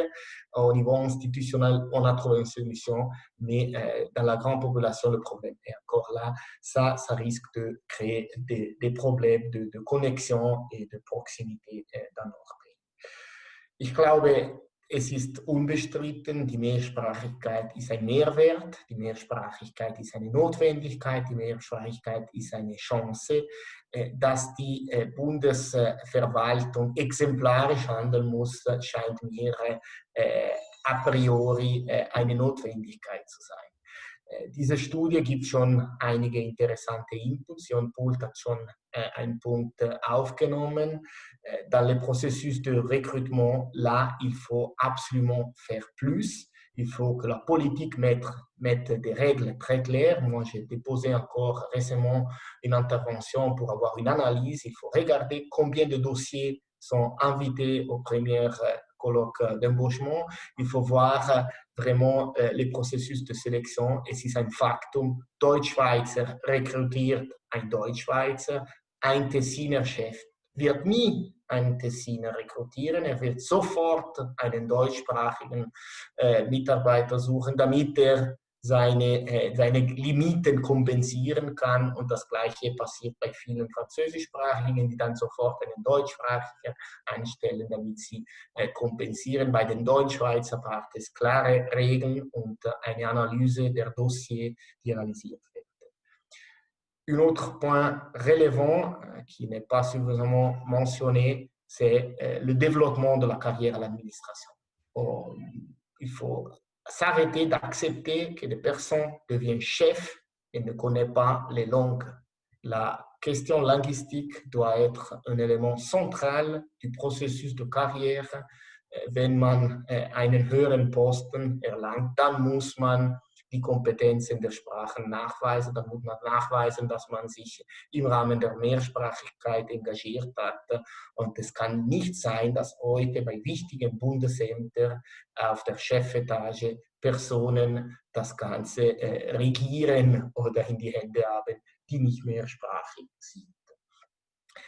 Au niveau institutionnel, on a trouvé une solution, mais dans la grande population, le problème est encore là. Ça risque de créer des problèmes de connexion et de proximité dans notre pays. Ich glaube, es ist unbestritten, die Mehrsprachigkeit ist ein Mehrwert, die Mehrsprachigkeit ist eine Notwendigkeit, die Mehrsprachigkeit ist eine Chance, dass die Bundesverwaltung exemplarisch handeln muss, scheint mir a priori eine Notwendigkeit zu sein. Diese Studie gibt schon einige interessante Inputs. Jon Pult hat schon einen Punkt aufgenommen. Dans le processus de recrutement, là, il faut absolument faire plus. Il faut que la politique mette des règles très claires. Moi, j'ai déposé encore récemment une intervention pour avoir une analyse. Il faut regarder combien de dossiers sont invités aux premières colloques d'embauchement. Il faut voir vraiment les processus de sélection. Es ist ein Faktum, Deutschschweizer rekrutiert ein Deutschschweizer, ein Tessiner Chef wird nie einen Tessiner rekrutieren, er wird sofort einen deutschsprachigen Mitarbeiter suchen, damit er seine Limiten kompensieren kann. Und das Gleiche passiert bei vielen Französischsprachigen, die dann sofort einen Deutschsprachigen einstellen, damit sie kompensieren. Bei den Deutschschweizer braucht es klare Regeln und eine Analyse der Dossiers, die analysiert wird. Un autre point relevant qui n'est pas suffisamment mentionné, c'est le développement de la carrière à l'administration. Il faut s'arrêter d'accepter que des personnes deviennent chefs et ne connaissent pas les langues. La question linguistique doit être un élément central du processus de carrière. Wenn man einen höheren Posten erlangt, dann muss man die Kompetenzen der Sprachen nachweisen. Dann muss man nachweisen, dass man sich im Rahmen der Mehrsprachigkeit engagiert hat. Und es kann nicht sein, dass heute bei wichtigen Bundesämtern auf der Chefetage Personen das Ganze regieren oder in die Hände haben, die nicht mehrsprachig sind.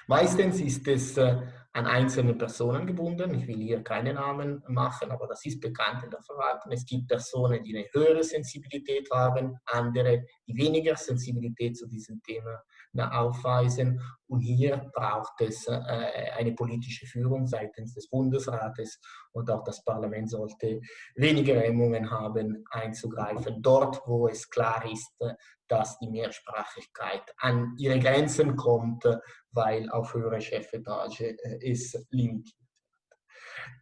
Meistens ist es an einzelne Personen gebunden. Ich will hier keine Namen machen, aber das ist bekannt in der Verwaltung. Es gibt Personen, die eine höhere Sensibilität haben, andere, die weniger Sensibilität zu diesem Thema aufweisen. Und hier braucht es eine politische Führung seitens des Bundesrates und auch das Parlament sollte weniger Hemmungen haben, einzugreifen, dort, wo es klar ist, dass die Mehrsprachigkeit an ihre Grenzen kommt, weil auf höhere Chefetage es limitiert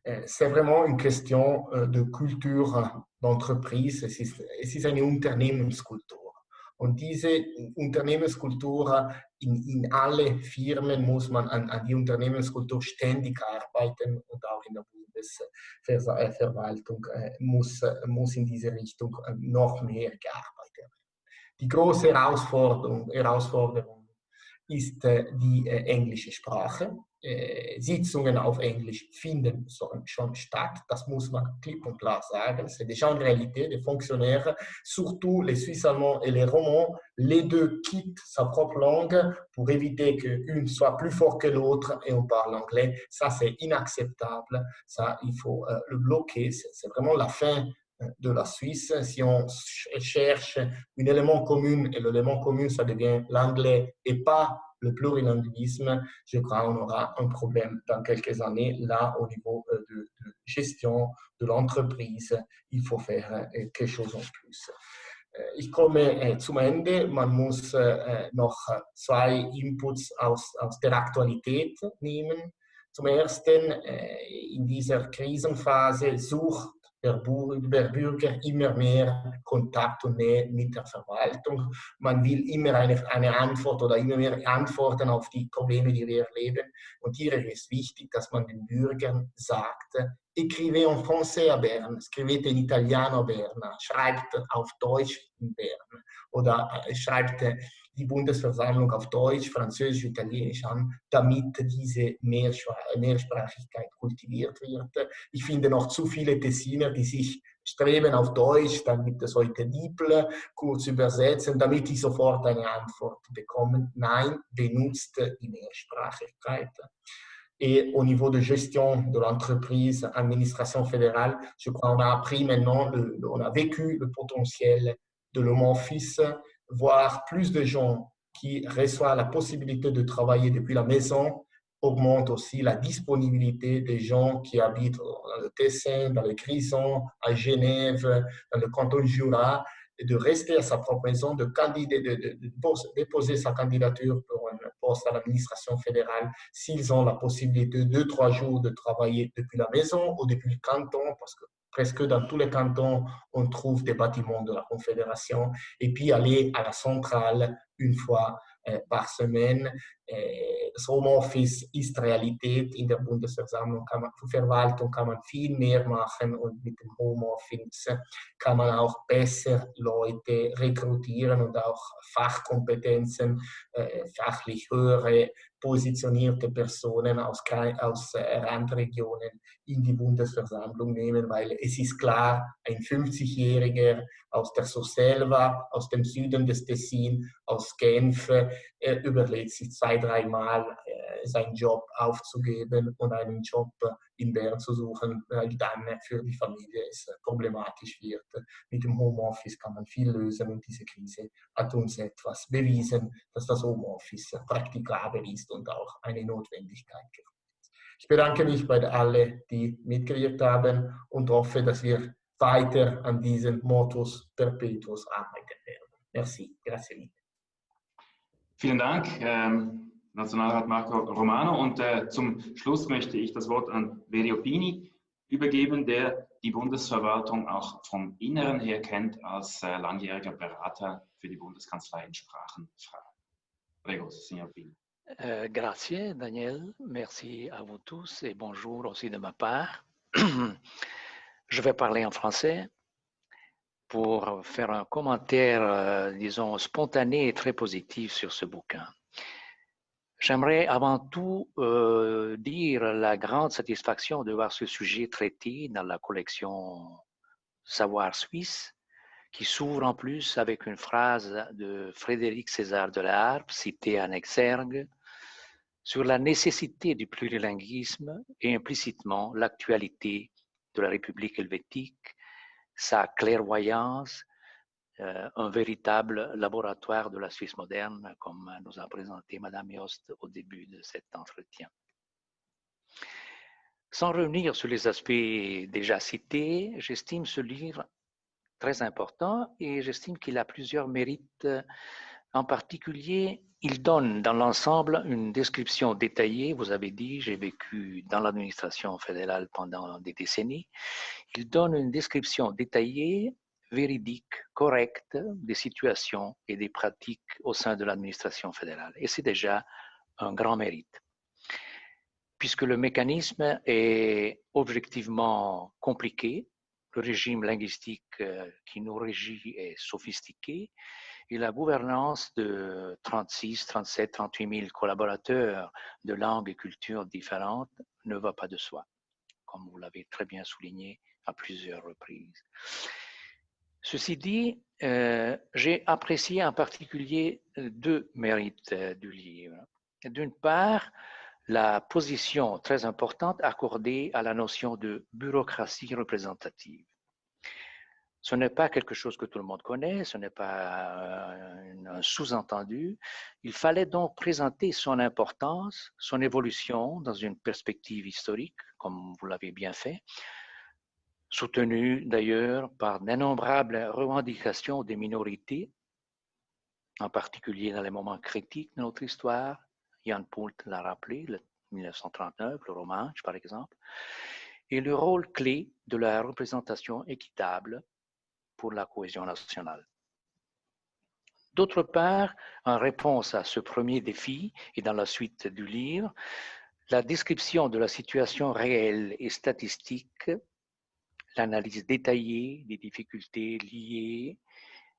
wird. C'est vraiment une question de culture d'entreprise. Es ist eine Unternehmenskultur. Und diese Unternehmenskultur in alle Firmen muss man an die Unternehmenskultur ständig arbeiten und auch in der Bundesverwaltung muss in diese Richtung noch mehr gearbeitet werden. Die große Herausforderung ist die englische Sprache. Sitzungen auf Englisch finden schon statt, das muss man klipp und klar sagen. C'est déjà une réalité, des fonctionnaires, surtout les Suisses allemands et les Romands, les deux quittent sa propre langue pour éviter qu'une soit plus forte que l'autre et on parle anglais. Ça, c'est inacceptable, ça, il faut le bloquer, c'est vraiment la fin de la Suisse. Si on cherche un élément commun, et l'élément commun, ça devient l'anglais et pas le plurilinguisme, je crois qu'on aura un problème dans quelques années. Là, au niveau de gestion de l'entreprise, il faut faire quelque chose en plus. Ich komme zum Ende. Man muss noch zwei Inputs aus der Aktualität nehmen. Zum Ersten, in dieser Krisenphase sucht der Bürger immer mehr Kontakt und Nähe mit der Verwaltung. Man will immer eine Antwort oder immer mehr Antworten auf die Probleme, die wir erleben. Und hier ist es wichtig, dass man den Bürgern sagt, écrivez en français à Berne, scrivete in italiano a Berna, schreibt auf Deutsch in Bern oder schreibt die Bundesversammlung auf Deutsch, Französisch, Italienisch an, damit diese Mehrsprachigkeit kultiviert wird. Ich finde noch zu viele Tessiner, die sich streben auf Deutsch, dann gibt es heute DeepL, kurz übersetzen, damit die sofort eine Antwort bekommen. Nein, benutzt die Mehrsprachigkeit. Et au niveau de gestion de l'entreprise, administration fédérale, je crois qu'on a appris maintenant, on a vécu le potentiel de l'home office, voir plus de gens qui reçoivent la possibilité de travailler depuis la maison, augmente aussi la disponibilité des gens qui habitent dans le Tessin, dans le Grisons, à Genève, dans le canton du Jura, de rester à sa propre maison, de déposer sa candidature pour un poste à l'administration fédérale s'ils ont la possibilité 2-3 jours de travailler depuis la maison ou depuis le canton, parce que presque dans tous les cantons, on trouve des bâtiments de la Confédération, et puis aller à la centrale une fois par semaine. Das Homeoffice ist Realität in der Bundesversammlung. Verwaltung kann man viel mehr machen und mit dem Homeoffice kann man auch besser Leute rekrutieren und auch Fachkompetenzen, fachlich höhere positionierte Personen aus Randregionen in die Bundesversammlung nehmen, weil es ist klar, ein 50-Jähriger aus der Surselva, aus dem Süden des Tessin, aus Genf, überlegt sich 2-3 Mal seinen Job aufzugeben und einen Job in Bern zu suchen, weil dann für die Familie es problematisch wird. Mit dem Homeoffice kann man viel lösen und diese Krise hat uns etwas bewiesen, dass das Homeoffice praktikabel ist und auch eine Notwendigkeit geworden ist. Ich bedanke mich bei allen, die mitgewirkt haben und hoffe, dass wir weiter an diesem Motus Perpetuus arbeiten werden. Merci, grazie mille. Vielen Dank, Nationalrat Marco Romano. Und zum Schluss möchte ich das Wort an Verio Pini übergeben, der die Bundesverwaltung auch vom Inneren her kennt als langjähriger Berater für die Bundeskanzlei in Sprachenfragen. Prego, signor Pini. Grazie, Daniel. Merci à vous tous et bonjour aussi de ma part. Je vais parler en français pour faire un commentaire, disons, spontané et très positif sur ce bouquin. J'aimerais avant tout dire la grande satisfaction de voir ce sujet traité dans la collection Savoir suisse, qui s'ouvre en plus avec une phrase de Frédéric César de la Harpe, citée en exergue, sur la nécessité du plurilinguisme et implicitement l'actualité de la République helvétique, sa clairvoyance, un véritable laboratoire de la Suisse moderne, comme nous a présenté Madame Yost au début de cet entretien. Sans revenir sur les aspects déjà cités, j'estime ce livre très important et j'estime qu'il a plusieurs mérites. En particulier, il donne dans l'ensemble une description détaillée. Vous avez dit, j'ai vécu dans l'administration fédérale pendant des décennies. Il donne une description détaillée, véridique, correcte des situations et des pratiques au sein de l'administration fédérale. Et c'est déjà un grand mérite. Puisque le mécanisme est objectivement compliqué, le régime linguistique qui nous régit est sophistiqué et la gouvernance de 36, 37, 38 000 collaborateurs de langues et cultures différentes ne va pas de soi, comme vous l'avez très bien souligné à plusieurs reprises. Ceci dit, j'ai apprécié en particulier deux mérites du livre. D'une part, la position très importante accordée à la notion de bureaucratie représentative. Ce n'est pas quelque chose que tout le monde connaît, ce n'est pas un sous-entendu. Il fallait donc présenter son importance, son évolution dans une perspective historique, comme vous l'avez bien fait, soutenu d'ailleurs par d'innombrables revendications des minorités, en particulier dans les moments critiques de notre histoire. Jan Poult l'a rappelé, 1939, le Romanche par exemple, et le rôle clé de la représentation équitable pour la cohésion nationale. D'autre part, en réponse à ce premier défi et dans la suite du livre, la description de la situation réelle et statistique, l'analyse détaillée des difficultés liées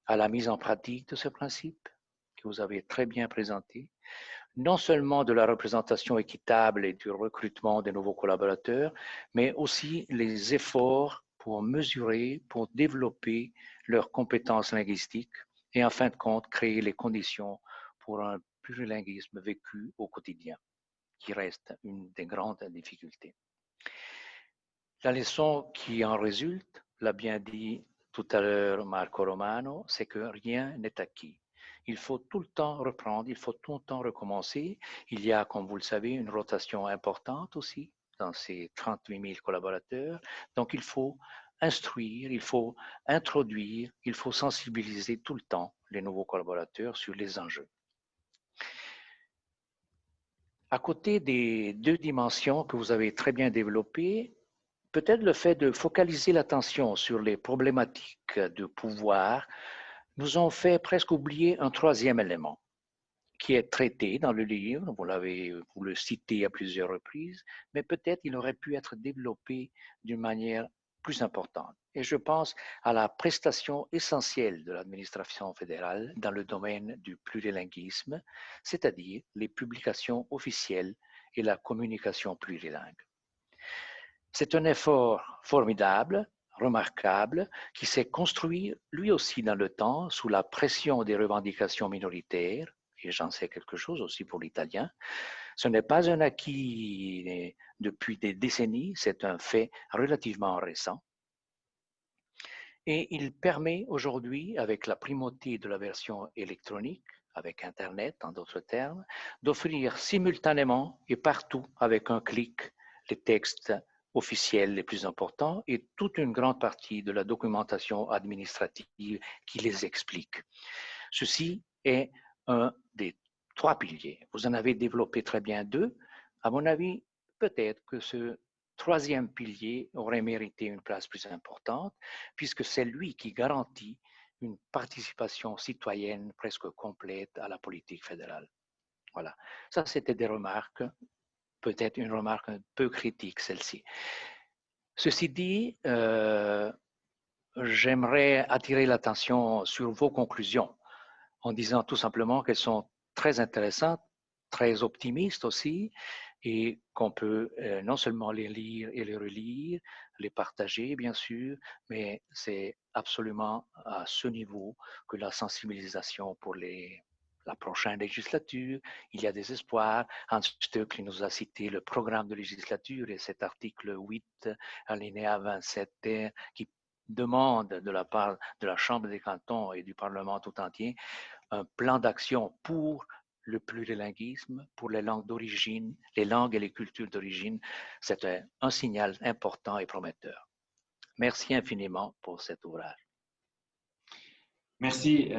à la mise en pratique de ce principe, que vous avez très bien présenté, non seulement de la représentation équitable et du recrutement des nouveaux collaborateurs, mais aussi les efforts pour mesurer, pour développer leurs compétences linguistiques et en fin de compte créer les conditions pour un plurilinguisme vécu au quotidien, qui reste une des grandes difficultés. La leçon qui en résulte, l'a bien dit tout à l'heure Marco Romano, c'est que rien n'est acquis. Il faut tout le temps reprendre, il faut tout le temps recommencer. Il y a, comme vous le savez, une rotation importante aussi dans ces 38 000 collaborateurs. Donc, il faut instruire, il faut introduire, il faut sensibiliser tout le temps les nouveaux collaborateurs sur les enjeux. À côté des deux dimensions que vous avez très bien développées, peut-être le fait de focaliser l'attention sur les problématiques de pouvoir nous ont fait presque oublier un troisième élément qui est traité dans le livre, vous le citez à plusieurs reprises, mais peut-être il aurait pu être développé d'une manière plus importante. Et je pense à la prestation essentielle de l'administration fédérale dans le domaine du plurilinguisme, c'est-à-dire les publications officielles et la communication plurilingue. C'est un effort formidable, remarquable, qui s'est construit lui aussi dans le temps sous la pression des revendications minoritaires, et j'en sais quelque chose aussi pour l'italien. Ce n'est pas un acquis depuis des décennies, c'est un fait relativement récent. Et il permet aujourd'hui, avec la primauté de la version électronique, avec Internet en d'autres termes, d'offrir simultanément et partout avec un clic les textes officiels les plus importants et toute une grande partie de la documentation administrative qui les explique. Ceci est un des trois piliers. Vous en avez développé très bien deux. À mon avis, peut-être que ce troisième pilier aurait mérité une place plus importante, puisque c'est lui qui garantit une participation citoyenne presque complète à la politique fédérale. Voilà. Ça, c'était des remarques, peut-être une remarque un peu critique, celle-ci. Ceci dit, j'aimerais attirer l'attention sur vos conclusions en disant tout simplement qu'elles sont très intéressantes, très optimistes aussi, et qu'on peut non seulement les lire et les relire, les partager bien sûr, mais c'est absolument à ce niveau que la sensibilisation pour la prochaine législature, il y a des espoirs. Hans Stöckli nous a cité le programme de législature et cet article 8, alinéa 27, qui demande de la part de la Chambre des cantons et du Parlement tout entier un plan d'action pour le plurilinguisme, pour les langues d'origine, les langues et les cultures d'origine. C'est un signal important et prometteur. Merci infiniment pour cet ouvrage. Merci,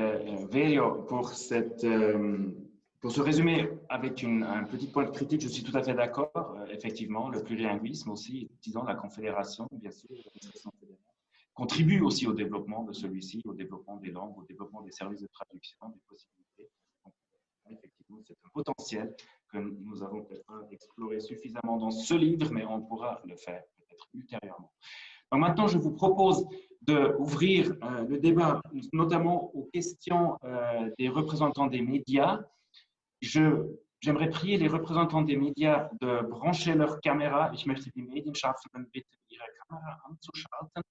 Verio, pour ce résumé avec un petit point de critique. Je suis tout à fait d'accord. Effectivement, le plurilinguisme aussi, disons, la Confédération, bien sûr, l'administration fédérale, contribue aussi au développement de celui-ci, au développement des langues, au développement des services de traduction, des possibilités. Donc, effectivement, c'est un potentiel que nous avons peut-être pas exploré suffisamment dans ce livre, mais on pourra le faire peut-être ultérieurement. Donc maintenant, je vous propose d'ouvrir le débat, notamment aux questions des représentants des médias. J'aimerais prier les représentants des Médias de brancher leur Kamera. Ich möchte die Medienschaffenden bitten, ihre Kamera anzuschalten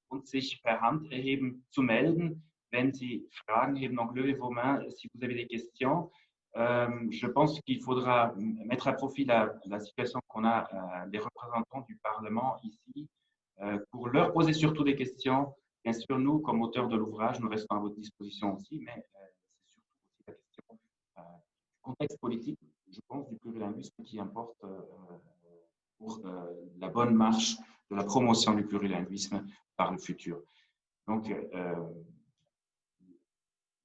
und sich per Handerheben zu melden, wenn sie Fragen haben. Donc, levez vos mains si vous avez des questions. Je pense qu'il faudra mettre à profit la situation qu'on a des représentants du Parlement ici pour leur poser surtout des questions. Bien sûr, nous, comme auteurs de l'ouvrage, nous restons à votre disposition aussi, mais c'est surtout aussi la question du contexte politique, je pense, du plurilinguisme qui importe pour la bonne marche de la promotion du plurilinguisme par le futur. Donc,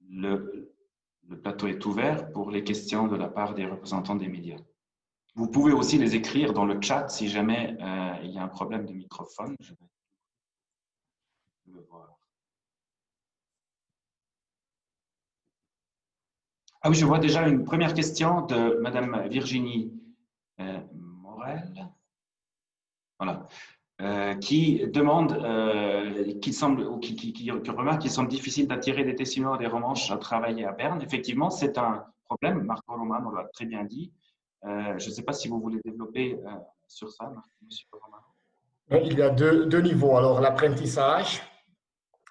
le plateau est ouvert pour les questions de la part des représentants des médias. Vous pouvez aussi les écrire dans le chat si jamais il y a un problème de microphone. Je vais le voir. Ah oui, je vois déjà une première question de Madame Virginie Morel. Voilà. Qui demande, qui remarque qu'il semble difficile d'attirer des Tessinois et des Romanches à travailler à Berne. Effectivement, c'est un problème. Marco Romano l'a très bien dit. Je ne sais pas si vous voulez développer sur ça, Monsieur Romano. Il y a deux niveaux. Alors, l'apprentissage,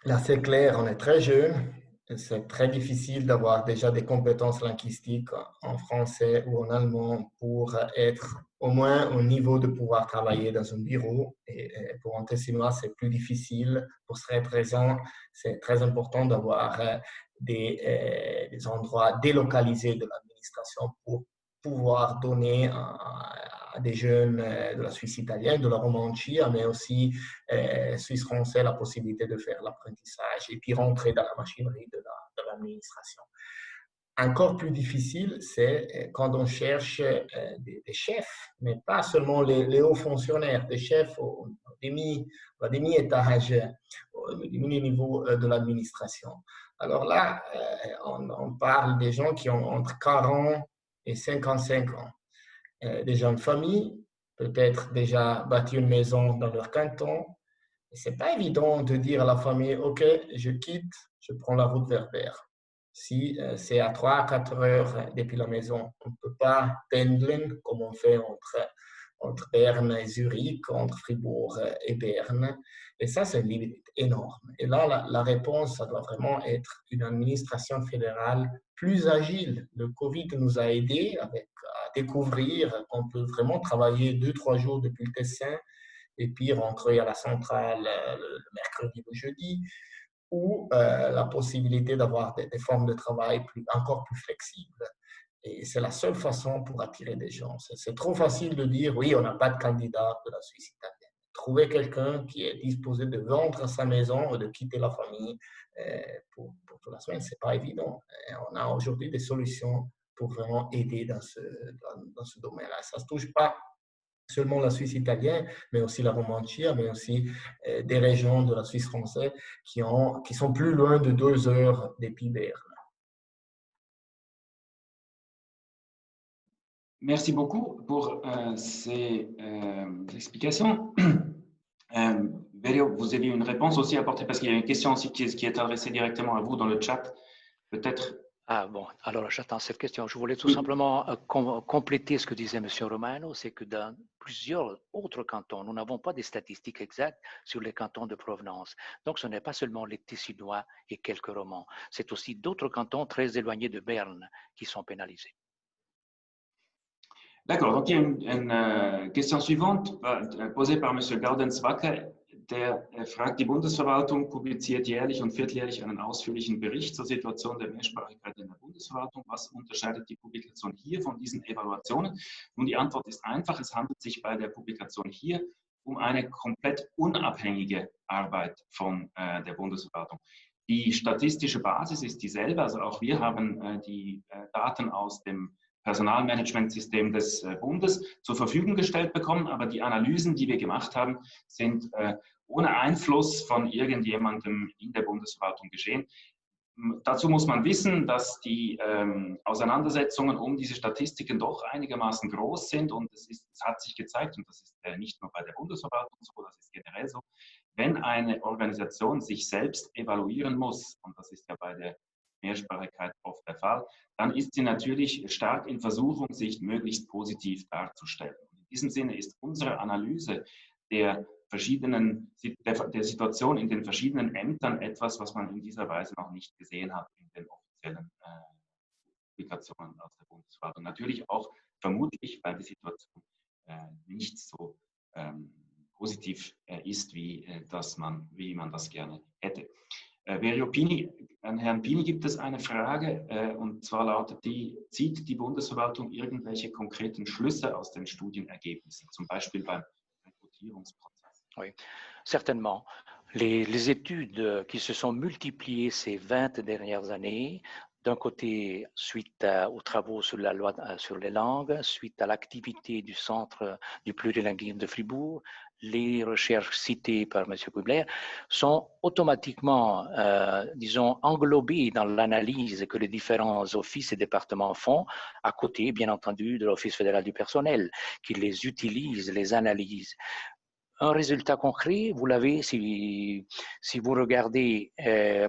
là, c'est clair, on est très jeune. C'est très difficile d'avoir déjà des compétences linguistiques en français ou en allemand pour être au moins au niveau de pouvoir travailler dans un bureau. Et pour un Tessinois, c'est plus difficile. Pour cette raison, c'est très important d'avoir des endroits délocalisés de l'administration pour pouvoir donner à des jeunes de la Suisse italienne, de la Romandie, mais aussi Suisse-Français, la possibilité de faire l'apprentissage et puis rentrer dans la machinerie de l'administration. Encore plus difficile, c'est quand on cherche des chefs, mais pas seulement les hauts fonctionnaires, des chefs au demi-étage, au demi-niveau de l'administration. Alors là, on parle des gens qui ont entre 40 et 55 ans. Des gens de famille, peut-être déjà bâti une maison dans leur canton. Ce n'est pas évident de dire à la famille, OK, je quitte, je prends la route vers Berne. Si c'est à 3 à 4 heures depuis la maison, on ne peut pas pendeln comme on fait entre Berne et Zurich, entre Fribourg et Berne. Et ça, c'est une limite énorme. Et là, la réponse, ça doit vraiment être une administration fédérale plus agile. Le Covid nous a aidés à découvrir qu'on peut vraiment travailler 2-3 jours depuis le Tessin et puis rentrer à la centrale le mercredi ou le jeudi, ou la possibilité d'avoir des formes de travail encore plus flexibles. Et c'est la seule façon pour attirer des gens. C'est trop facile de dire, oui, on n'a pas de candidat de la Suisse italienne. Trouver quelqu'un qui est disposé de vendre sa maison ou de quitter la famille pour toute la semaine, ce n'est pas évident. Et on a aujourd'hui des solutions pour vraiment aider dans ce domaine-là. Ça ne se touche pas seulement la Suisse italienne, mais aussi la Romandie, mais aussi des régions de la Suisse française qui sont plus loin de 2 heures depuis Berne. Merci beaucoup pour ces explications. Verio, vous avez une réponse aussi à apporter parce qu'il y a une question aussi qui est adressée directement à vous dans le chat. Peut-être. Ah bon, alors j'attends cette question. Je voulais tout simplement compléter ce que disait M. Romano, c'est que dans plusieurs autres cantons, nous n'avons pas des statistiques exactes sur les cantons de provenance. Donc ce n'est pas seulement les Tessinois et quelques Romans, c'est aussi d'autres cantons très éloignés de Berne qui sont pénalisés. D'accord, donc il y a une question suivante posée par M. Gaudens-Wacker. Der fragt, die Bundesverwaltung publiziert jährlich und vierteljährlich einen ausführlichen Bericht zur Situation der Mehrsprachigkeit in der Bundesverwaltung. Was unterscheidet die Publikation hier von diesen Evaluationen? Nun, die Antwort ist einfach. Es handelt sich bei der Publikation hier um eine komplett unabhängige Arbeit von der Bundesverwaltung. Die statistische Basis ist dieselbe. Also auch wir haben die Daten aus dem Personalmanagementsystem des Bundes zur Verfügung gestellt bekommen, aber die Analysen, die wir gemacht haben, sind ohne Einfluss von irgendjemandem in der Bundesverwaltung geschehen. Dazu muss man wissen, dass die Auseinandersetzungen um diese Statistiken doch einigermaßen groß sind und es hat sich gezeigt, und das ist nicht nur bei der Bundesverwaltung so, das ist generell so, wenn eine Organisation sich selbst evaluieren muss, und das ist ja bei der Mehrsprachigkeit oft der Fall, dann ist sie natürlich stark in Versuchung, sich möglichst positiv darzustellen. In diesem Sinne ist unsere Analyse der Situation in den verschiedenen Ämtern etwas, was man in dieser Weise noch nicht gesehen hat in den offiziellen Publikationen aus der Bundesverwaltung. Natürlich auch vermutlich, weil die Situation nicht so positiv ist, wie man das gerne hätte. Verio Pini, an Herrn Pini gibt es eine Frage, und zwar lautet die: Zieht die Bundesverwaltung irgendwelche konkreten Schlüsse aus den Studienergebnissen, zum Beispiel beim Rekrutierungsprozess? Oui, certainement. Les études qui se sont multipliées ces 20 dernières années, d'un côté, suite aux travaux sur la loi sur les langues, suite à l'activité du Centre du plurilinguisme de Fribourg, les recherches citées par M. Kubler sont automatiquement, disons, englobées dans l'analyse que les différents offices et départements font, à côté, bien entendu, de l'Office fédéral du personnel, qui les utilise, les analyse. Un résultat concret, vous l'avez si vous regardez,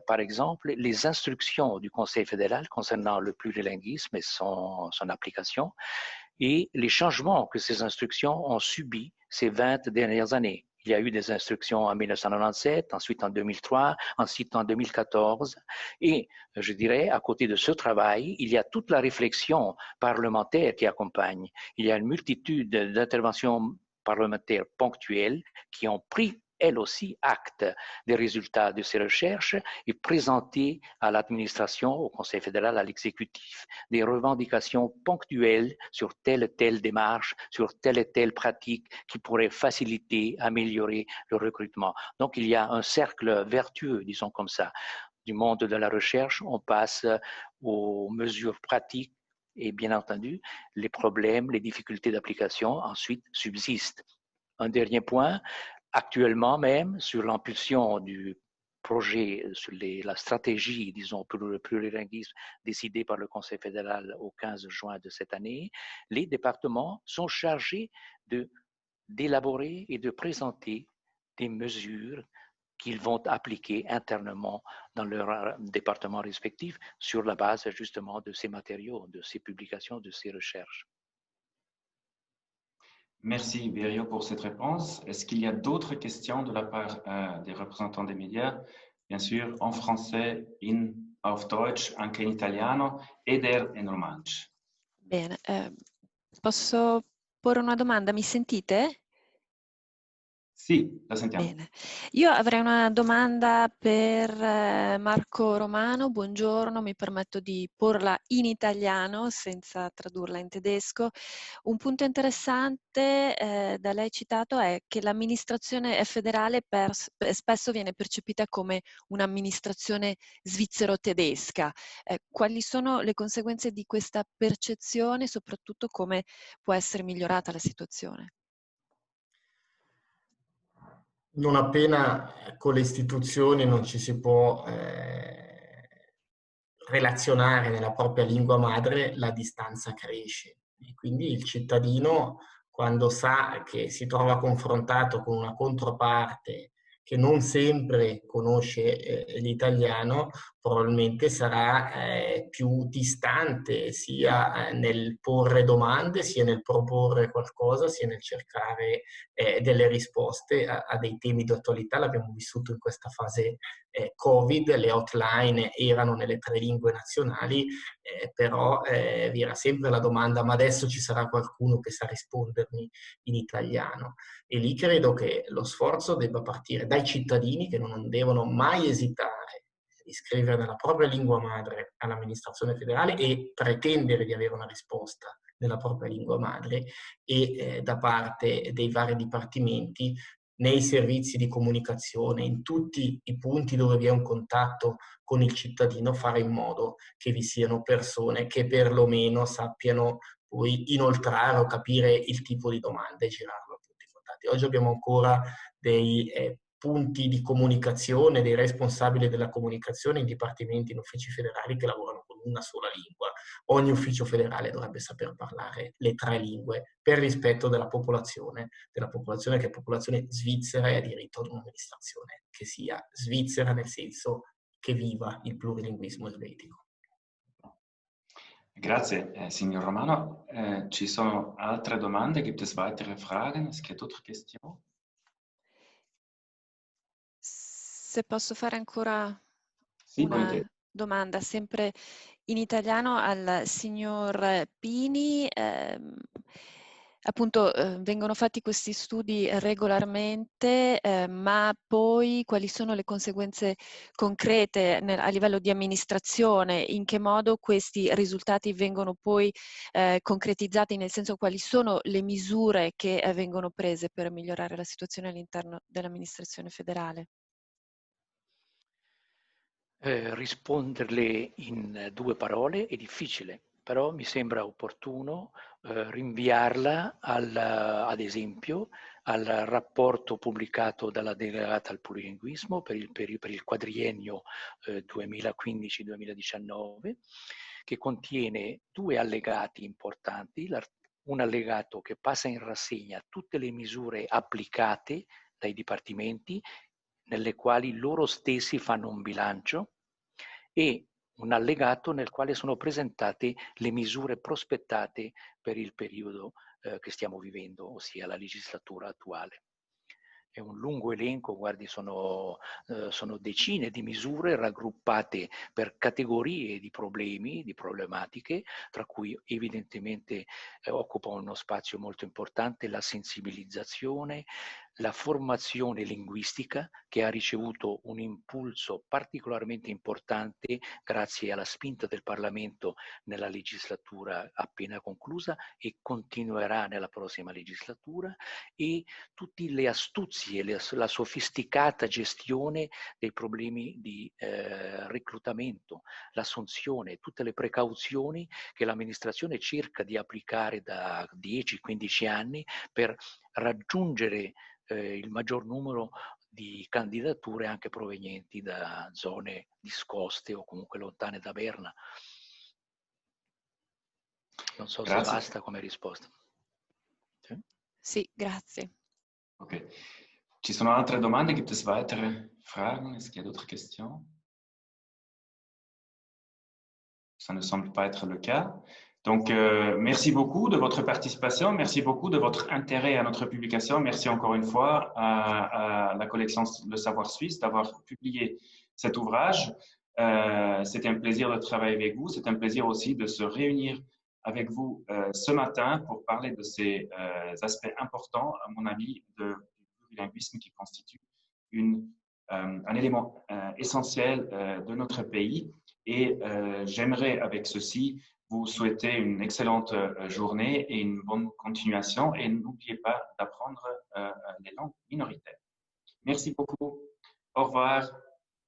par exemple, les instructions du Conseil fédéral concernant le plurilinguisme et son application, et les changements que ces instructions ont subis ces 20 dernières années. Il y a eu des instructions en 1997, ensuite en 2003, ensuite en 2014. Et je dirais, à côté de ce travail, il y a toute la réflexion parlementaire qui accompagne. Il y a une multitude d'interventions parlementaires ponctuelles qui ont pris, elles aussi, acte des résultats de ces recherches et présenté à l'administration, au Conseil fédéral, à l'exécutif, des revendications ponctuelles sur telle et telle démarche, sur telle et telle pratique qui pourrait faciliter, améliorer le recrutement. Donc, il y a un cercle vertueux, disons comme ça. Du monde de la recherche, on passe aux mesures pratiques. Et bien entendu, les problèmes, les difficultés d'application ensuite subsistent. Un dernier point, actuellement même, sur l'impulsion du projet, sur la stratégie, disons, pour le plurilinguisme décidée par le Conseil fédéral au 15 juin de cette année, les départements sont chargés d'élaborer et de présenter des mesures qu'ils vont appliquer internement dans leur département respectif sur la base justement de ces matériaux, de ces publications, de ces recherches. Merci Verio pour cette réponse. Est-ce qu'il y a d'autres questions de la part des représentants des médias? Bien sûr, en français, auf Deutsch, anche in italiano ed in romansch. Bene, posso porre una domanda? Mi sentite? Sì, la sentiamo. Bene. Io avrei una domanda per Marco Romano. Buongiorno, mi permetto di porla in italiano senza tradurla in tedesco. Un punto interessante da lei citato è che l'amministrazione federale spesso viene percepita come un'amministrazione svizzero-tedesca. Quali sono le conseguenze di questa percezione e soprattutto come può essere migliorata la situazione? Non appena con le istituzioni non ci si può relazionare nella propria lingua madre, la distanza cresce. E quindi il cittadino, quando sa che si trova confrontato con una controparte che non sempre conosce l'italiano, probabilmente sarà più distante sia nel porre domande, sia nel proporre qualcosa, sia nel cercare delle risposte a dei temi di attualità. L'abbiamo vissuto in questa fase Covid, le hotline erano nelle 3 lingue nazionali, però vi era sempre la domanda: ma adesso ci sarà qualcuno che sa rispondermi in italiano? E lì credo che lo sforzo debba partire dai cittadini, che non devono mai esitare di scrivere nella propria lingua madre all'amministrazione federale e pretendere di avere una risposta nella propria lingua madre, e da parte dei vari dipartimenti nei servizi di comunicazione, in tutti i punti dove vi è un contatto con il cittadino, fare in modo che vi siano persone che perlomeno sappiano poi inoltrare o capire il tipo di domanda e girarlo a tutti i contatti. Oggi abbiamo ancora dei punti di comunicazione dei responsabili della comunicazione in dipartimenti in uffici federali che lavorano con una sola lingua. Ogni ufficio federale dovrebbe saper parlare le 3 lingue per rispetto della popolazione che è popolazione svizzera e ha diritto ad un'amministrazione che sia svizzera, nel senso che viva il plurilinguismo elvetico. Grazie, signor Romano. Ci sono altre domande? Gibt es weitere Fragen? Es gibt d'autres questions? Se posso fare ancora Sì, una domanda, sempre in italiano al signor Pini. Appunto, vengono fatti questi studi regolarmente, ma poi quali sono le conseguenze concrete a livello di amministrazione? In che modo questi risultati vengono poi concretizzati, nel senso quali sono le misure che vengono prese per migliorare la situazione all'interno dell'amministrazione federale? Risponderle in 2 parole è difficile, però mi sembra opportuno rinviarla ad esempio al rapporto pubblicato dalla delegata al plurilinguismo per il quadriennio 2015-2019, che contiene 2 allegati importanti. Un allegato che passa in rassegna tutte le misure applicate dai dipartimenti, nelle quali loro stessi fanno un bilancio, e un allegato nel quale sono presentate le misure prospettate per il periodo che stiamo vivendo, ossia la legislatura attuale. È un lungo elenco, guardi, sono decine di misure raggruppate per categorie di problemi, di problematiche, tra cui evidentemente occupa uno spazio molto importante la sensibilizzazione, la formazione linguistica, che ha ricevuto un impulso particolarmente importante grazie alla spinta del Parlamento nella legislatura appena conclusa e continuerà nella prossima legislatura, e tutte le astuzie, la sofisticata gestione dei problemi di reclutamento, l'assunzione, tutte le precauzioni che l'amministrazione cerca di applicare da 10-15 anni per raggiungere il maggior numero di candidature anche provenienti da zone discoste o comunque lontane da Berna. Non so se basta come risposta. Sì? Sì, grazie. Ok. Ci sono altre domande? Gibt es weitere Fragen? Est-ce qu'il y a d'autres questions? Ça ne semble pas être le cas. Donc, merci beaucoup de votre participation, merci beaucoup de votre intérêt à notre publication. Merci encore une fois à la collection Le Savoir Suisse d'avoir publié cet ouvrage. C'était un plaisir de travailler avec vous. C'est un plaisir aussi de se réunir avec vous ce matin pour parler de ces aspects importants, à mon avis, du plurilinguisme qui constitue un élément essentiel de notre pays. Et j'aimerais avec ceci vous souhaiter une excellente journée et une bonne continuation. Et n'oubliez pas d'apprendre les langues minoritaires. Merci beaucoup. Au revoir.